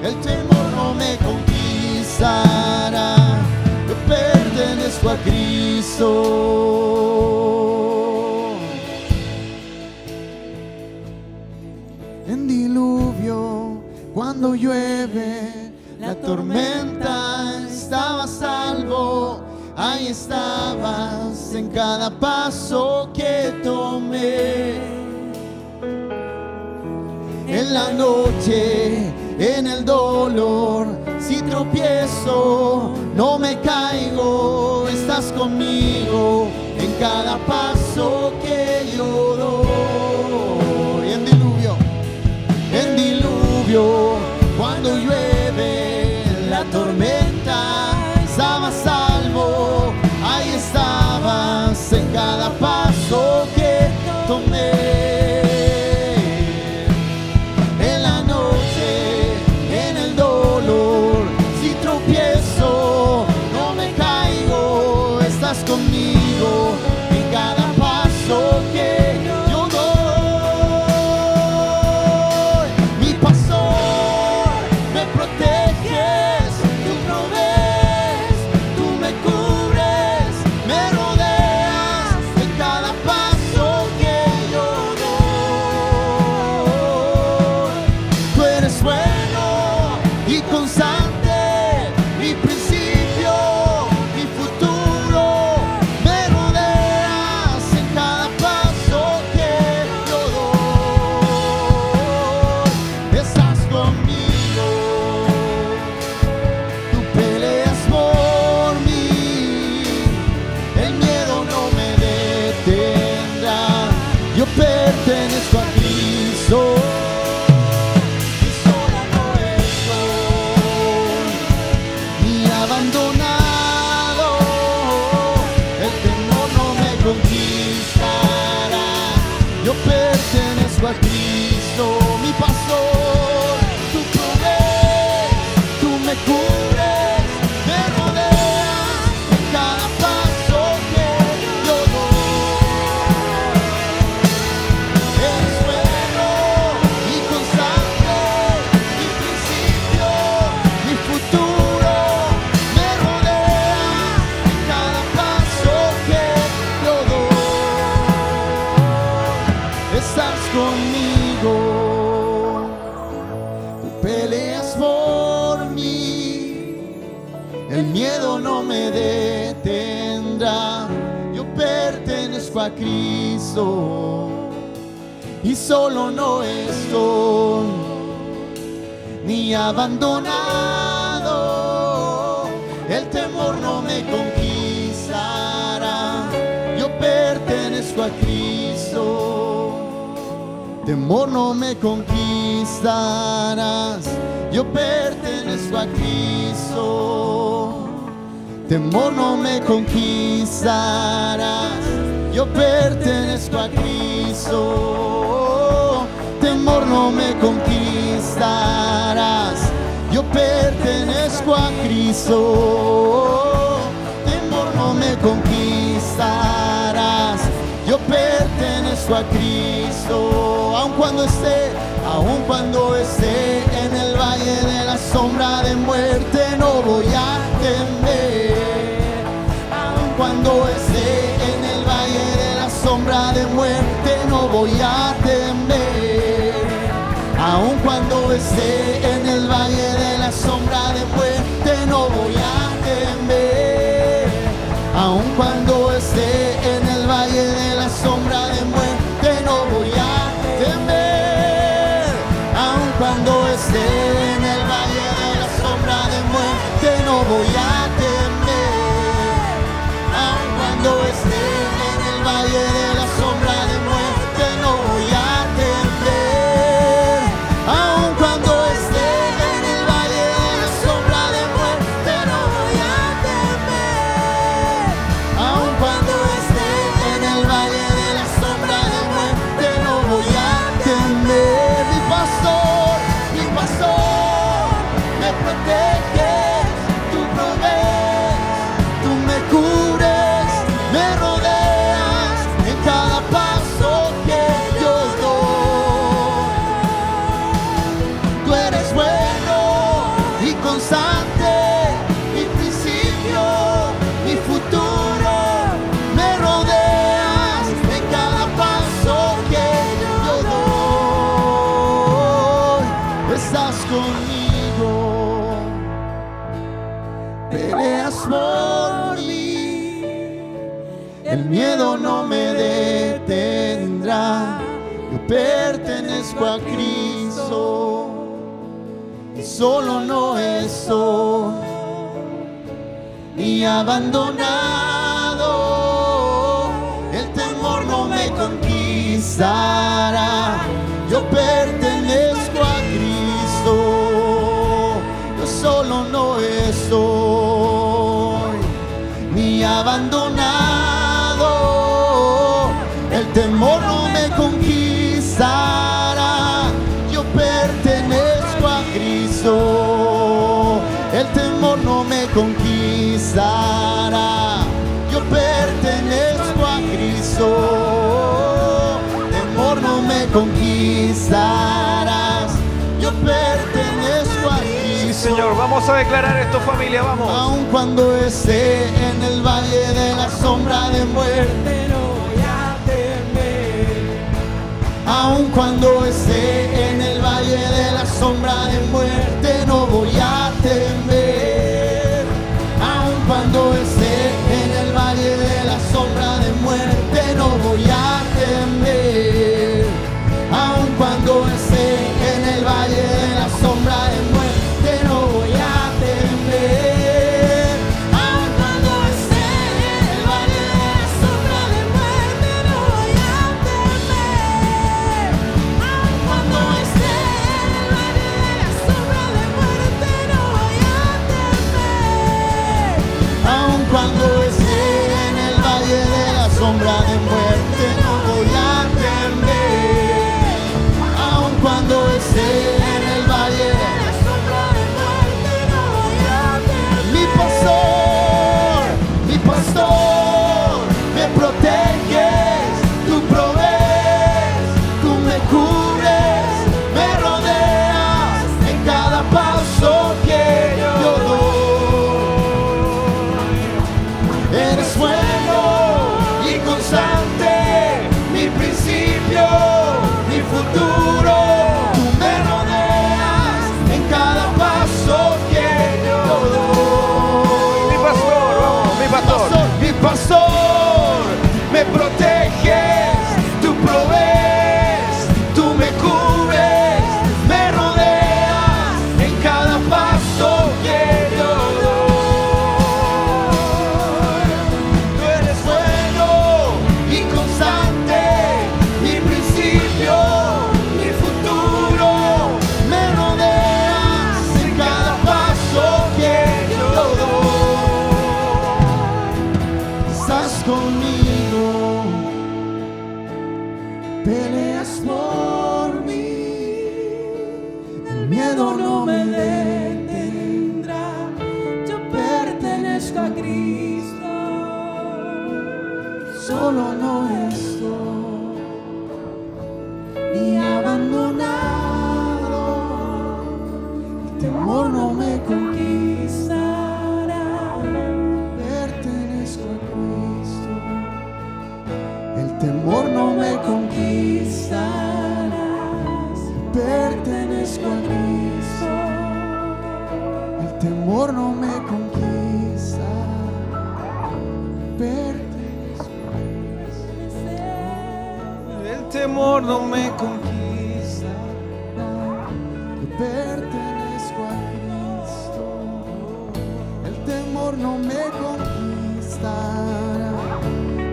El temor no me conquistará. Yo pertenezco a Cristo. En diluvio, cuando llueve, la tormenta estaba a salvo. ahí estabas en cada paso que tomé. En la noche, en el dolor, si tropiezo, no me caigo, estás conmigo en cada paso que yo doy. En diluvio, cuando llueve la tormenta, estaba salvo, ahí estabas en cada paso que tomé. Conmigo en cada paso que yo doy. Mi pastor, me proteges, tú provees, tú me cubres, me rodeas en cada paso que yo doy. Tú eres bueno y constante, mi principio, mi futuro. Pertenezco a Cristo y sola no estoy ni abandonado. El temor no me conquistará. Yo pertenezco a Cristo, mi pastor. Tú provees, tú me cubres, me rodeas en cada paso que yo doy. Estás conmigo, tú peleas por mí, el miedo no me detendrá. Yo pertenezco a Cristo y solo no estoy ni abandonado. El temor no me conquistará. Yo pertenezco a Cristo. Temor no me conquistarás, yo pertenezco a Cristo. Temor no me conquistarás, yo pertenezco a Cristo. Temor no me conquistarás, yo pertenezco a Cristo. Temor no me conquistarás, yo pertenezco a Cristo. Aun cuando esté en el valle de la sombra de muerte, no voy a temer. Aun cuando esté en el valle de la sombra de muerte, no voy a temer. Aun cuando esté en el valle de la sombra de muerte, no voy a temer. Aun cuando esté en el valle de la sombra de muerte, no voy a temer. Aun cuando esté en el valle de la sombra de muerte, no voy a temer. Aun cuando esté en el valle de la sombra de muerte, no voy a temer. Aun cuando esté en el valle de la sombra de muerte, no voy a temer. Aun cuando esté en el valle de la sombra de muerte, no voy a temer. Mi pastor, me proteges, tú provees, tú me cubres, me rodeas en cada paso que yo doy. Tú eres bueno y constante, mi principio, mi futuro, me rodeas en cada paso que yo doy. Estás conmigo, peleas por mí, El miedo no me detendrá. Yo pertenezco a Cristo y solo no estoy ni abandonado. El temor no me conquistará. Yo pertenezco a Cristo. Yo solo no estoy ni abandonado. El temor no me conquistará. Yo pertenezco a Cristo. El temor no me conquistará. Yo pertenezco a Cristo. Temor no me conquistarás. Yo pertenezco a Cristo. Sí, Señor, vamos a declarar esto, familia, vamos. Aun cuando esté en el valle de la sombra de muerte, no voy a temer. aun cuando esté en el valle de la sombra de muerte, no voy a temer. Aun cuando esté en el valle de la sombra de muerte, no voy a temer. Aun cuando esté en el valle de la sombra de muerte, no voy a temer. Aun cuando esté en el valle de la sombra de muerte, no voy a temer. Aun cuando esté en el valle de la sombra de muerte, no voy a temer. Aun cuando esté en el valle de la sombra de muerte, no voy a temer. Aun cuando esté en el valle de la sombra de muerte, no voy a temer. Mi pastor, me proteges, tú provees, tú me cubres, me rodeas en cada paso que yo doy. Eres bueno y constante, mi principio, mi futuro. Tú me rodeas en cada paso que yo doy. Mi pastor, vamos, mi pastor. Mi pastor, me proteges, tú provees, tú me cubres, me rodeas en cada paso que yo doy. Tú eres bueno y constante, mi principio, mi futuro, me rodeas en cada paso que yo doy. Estás conmigo, peleas por mí, el miedo no me detendrá. Yo pertenezco a Cristo. Solo no estoy ni abandonado. El temor no me conquistará. Pertenezco a Cristo. El temor no me conquistará. Pertenezco a Cristo. El temor no me conquista. Pertenezco a Cristo. El temor no me conquista. Yo pertenezco a Cristo. El temor no me conquistará.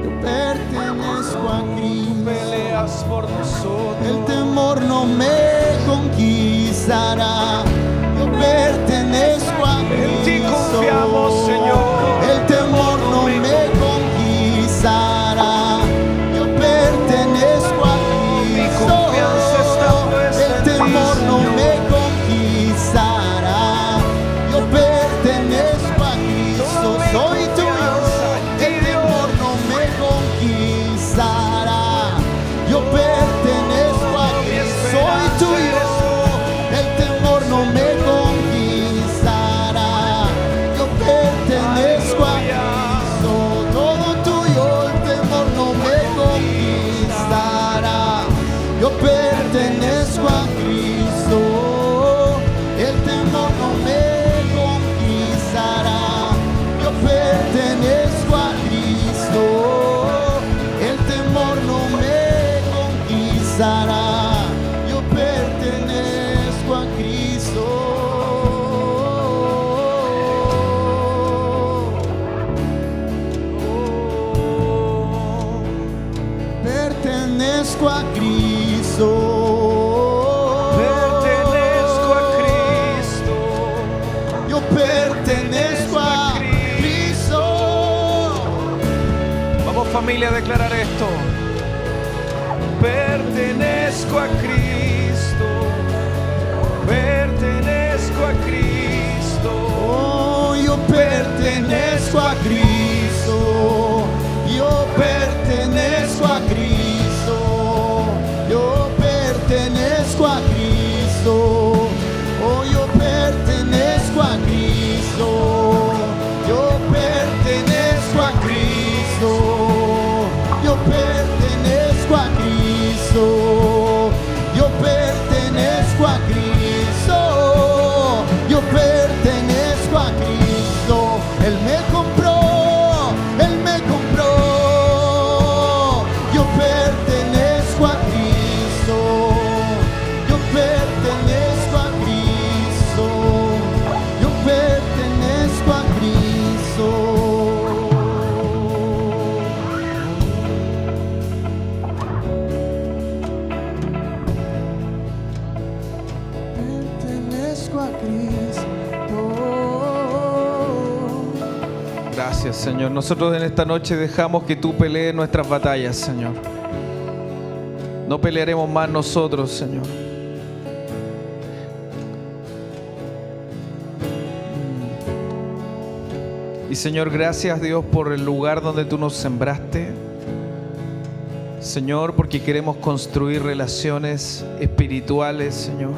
Yo pertenezco a Cristo. Peleas por nosotros. El temor no me conquistará. Yo pertenezco a Cristo. En ti confiamos, Señor. El temor no me conquistará. Yo pertenezco a Mi Cristo. confianza está puesta El en ti, temor no Señor. me conquistará. Yo pertenezco a Cristo. Toda mi Soy tuyo. confianza en ti, El temor no me conquistará. Yo pertenezco a Mi Cristo. Soy esperanza tuyo. eres tú. El temor no me conquistará. avergonzará. Yo pertenezco a Cristo. Pertenezco a Cristo. Pertenezco a Cristo. Yo pertenezco a Cristo. Vamos, familia, a declarar esto. Pertenezco a Cristo. Pertenezco a Cristo. Oh, yo pertenezco a Cristo. Yo pertenezco a Cristo. Yo pertenezco a Cristo. Oh, yo pertenezco a Cristo. Yo pertenezco a Cristo. Yo pertenezco a Cristo. Yo pertenezco a Cristo. Yo pertenezco a Cristo. Él me compró. Él me compró. Yo pertenezco a Cristo. Yo pertenezco a Cristo. Yo pertenezco a Cristo. Pertenezco a Cristo. Gracias, Señor. Nosotros en esta noche dejamos que tú pelees nuestras batallas, Señor. No pelearemos más nosotros, Señor. Y Señor, gracias, Dios, por el lugar donde tú nos sembraste. Señor, porque queremos construir relaciones espirituales, Señor.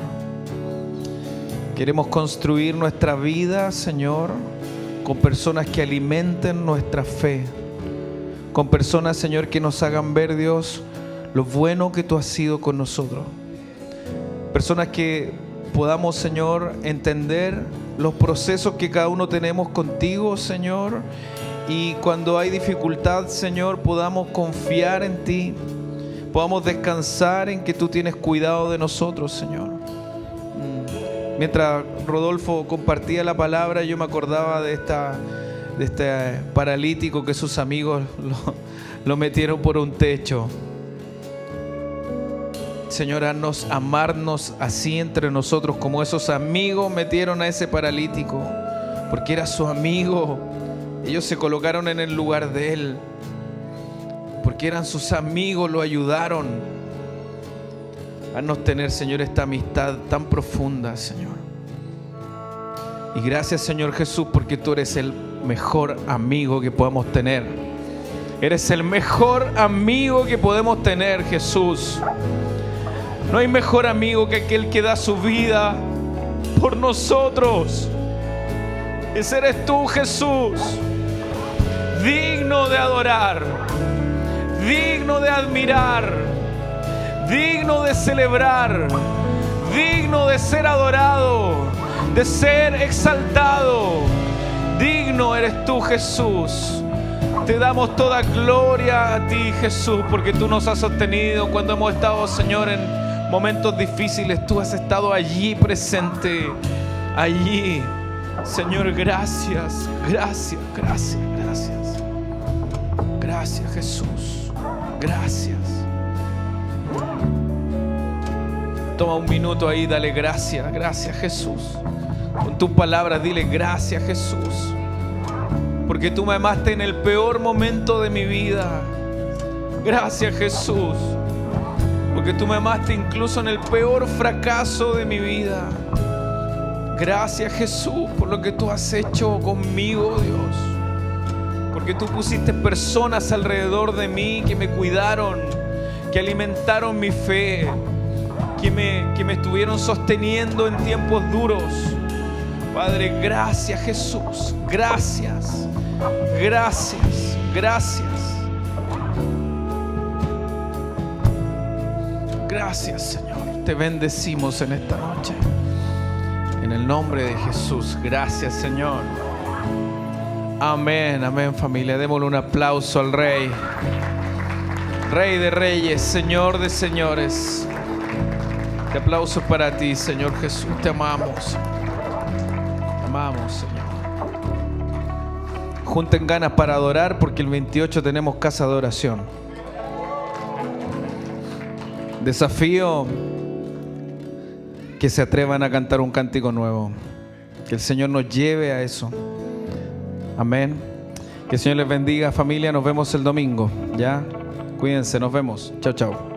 Queremos construir nuestra vida, Señor, con personas que alimenten nuestra fe. Con personas, Señor, que nos hagan ver, Dios, lo bueno que tú has sido con nosotros. Personas que podamos, Señor, entender los procesos que cada uno tenemos contigo, Señor. Y cuando hay dificultad, Señor, podamos confiar en ti. Podamos descansar en que tú tienes cuidado de nosotros, Señor. Mientras Rodolfo compartía la palabra, yo me acordaba de este paralítico que sus amigos lo metieron por un techo. Señor, haznos amarnos así entre nosotros, como esos amigos metieron a ese paralítico, porque era su amigo. Ellos se colocaron en el lugar de él, porque eran sus amigos, lo ayudaron. Haznos tener, Señor, esta amistad tan profunda, Señor. Y gracias, Señor Jesús, porque tú eres el mejor amigo que podamos tener. Eres el mejor amigo que podemos tener, Jesús. No hay mejor amigo que aquel que da su vida por nosotros. Ese eres tú, Jesús. Digno de adorar, digno de admirar, digno de celebrar, digno de ser adorado, de ser exaltado. Digno eres tú, Jesús. Te damos toda gloria a ti, Jesús, porque tú nos has sostenido cuando hemos estado, Señor, en momentos difíciles. Tú has estado allí presente, allí. Señor, gracias, gracias, gracias, gracias. Gracias, Jesús. Gracias. Toma un minuto ahí, dale gracias. Gracias, Jesús. Con tus palabras dile gracias, Jesús. Porque tú me amaste en el peor momento de mi vida. Gracias, Jesús. Porque tú me amaste incluso en el peor fracaso de mi vida. Gracias, Jesús, por lo que tú has hecho conmigo, Dios. Porque tú pusiste personas alrededor de mí que me cuidaron, que alimentaron mi fe, que me estuvieron sosteniendo en tiempos duros. Padre, gracias, Jesús. Gracias, gracias, gracias. Gracias, Señor. Te bendecimos en esta noche. En el nombre de Jesús. Gracias, Señor. Amén, amén, familia. Démosle un aplauso al Rey. Rey de reyes, Señor de señores. Te aplauso para ti, Señor Jesús. Te amamos. Te amamos, Señor. Junten ganas para adorar porque el 28 tenemos casa de oración. Desafío que se atrevan a cantar un cántico nuevo. Que el Señor nos lleve a eso. Amén. Que el Señor les bendiga, familia. Nos vemos el domingo. ¿Ya? Cuídense, nos vemos. Chao, chao.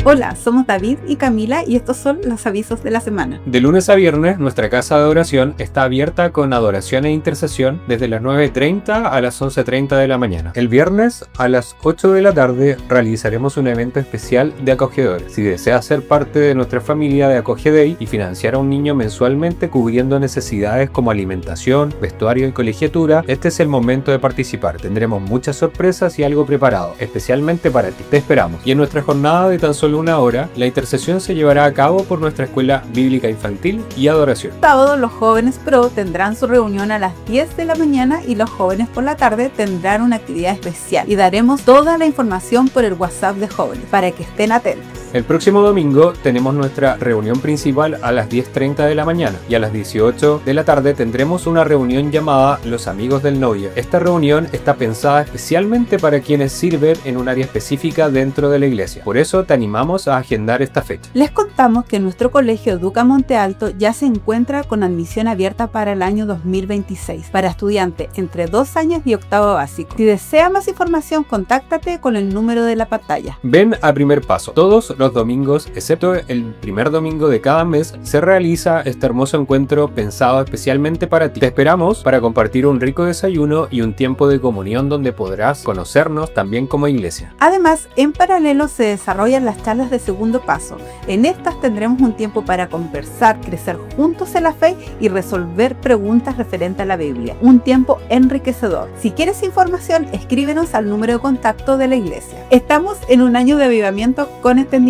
Hola, somos David y Camila y estos son los avisos de la semana. De lunes a viernes, nuestra casa de adoración está abierta con adoración e intercesión desde las 9:30 a las 11:30 de la mañana. El viernes a las 8 de la tarde realizaremos un evento especial de acogedores. Si deseas ser parte de nuestra familia de Acoge Day y financiar a un niño mensualmente cubriendo necesidades como alimentación, vestuario y colegiatura, este es el momento de participar. Tendremos muchas sorpresas y algo preparado, especialmente para ti. Te esperamos. Y en nuestra jornada de tan solo una hora, la intercesión se llevará a cabo por nuestra escuela bíblica infantil y adoración. Sábado los jóvenes pro tendrán su reunión a las 10 de la mañana y los jóvenes por la tarde tendrán una actividad especial y daremos toda la información por el WhatsApp de jóvenes para que estén atentos. El próximo domingo tenemos nuestra reunión principal a las 10:30 de la mañana y a las 18 de la tarde tendremos una reunión llamada Los Amigos del Novio. Esta reunión está pensada especialmente para quienes sirven en un área específica dentro de la iglesia. Por eso te animamos a agendar esta fecha. Les contamos que nuestro colegio Educa Monte Alto ya se encuentra con admisión abierta para el año 2026 para estudiantes entre 2 años y octavo básico. Si desea más información, contáctate con el número de la pantalla. Ven a Primer Paso. Todos los domingos, excepto el primer domingo de cada mes, se realiza este hermoso encuentro pensado especialmente para ti. Te esperamos para compartir un rico desayuno y un tiempo de comunión donde podrás conocernos también como iglesia. Además, en paralelo se desarrollan las charlas de segundo paso. En estas tendremos un tiempo para conversar, crecer juntos en la fe y resolver preguntas referentes a la Biblia. Un tiempo enriquecedor. Si quieres información, escríbenos al número de contacto de la iglesia. Estamos en un año de avivamiento con entendimiento,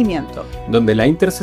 donde la intercesión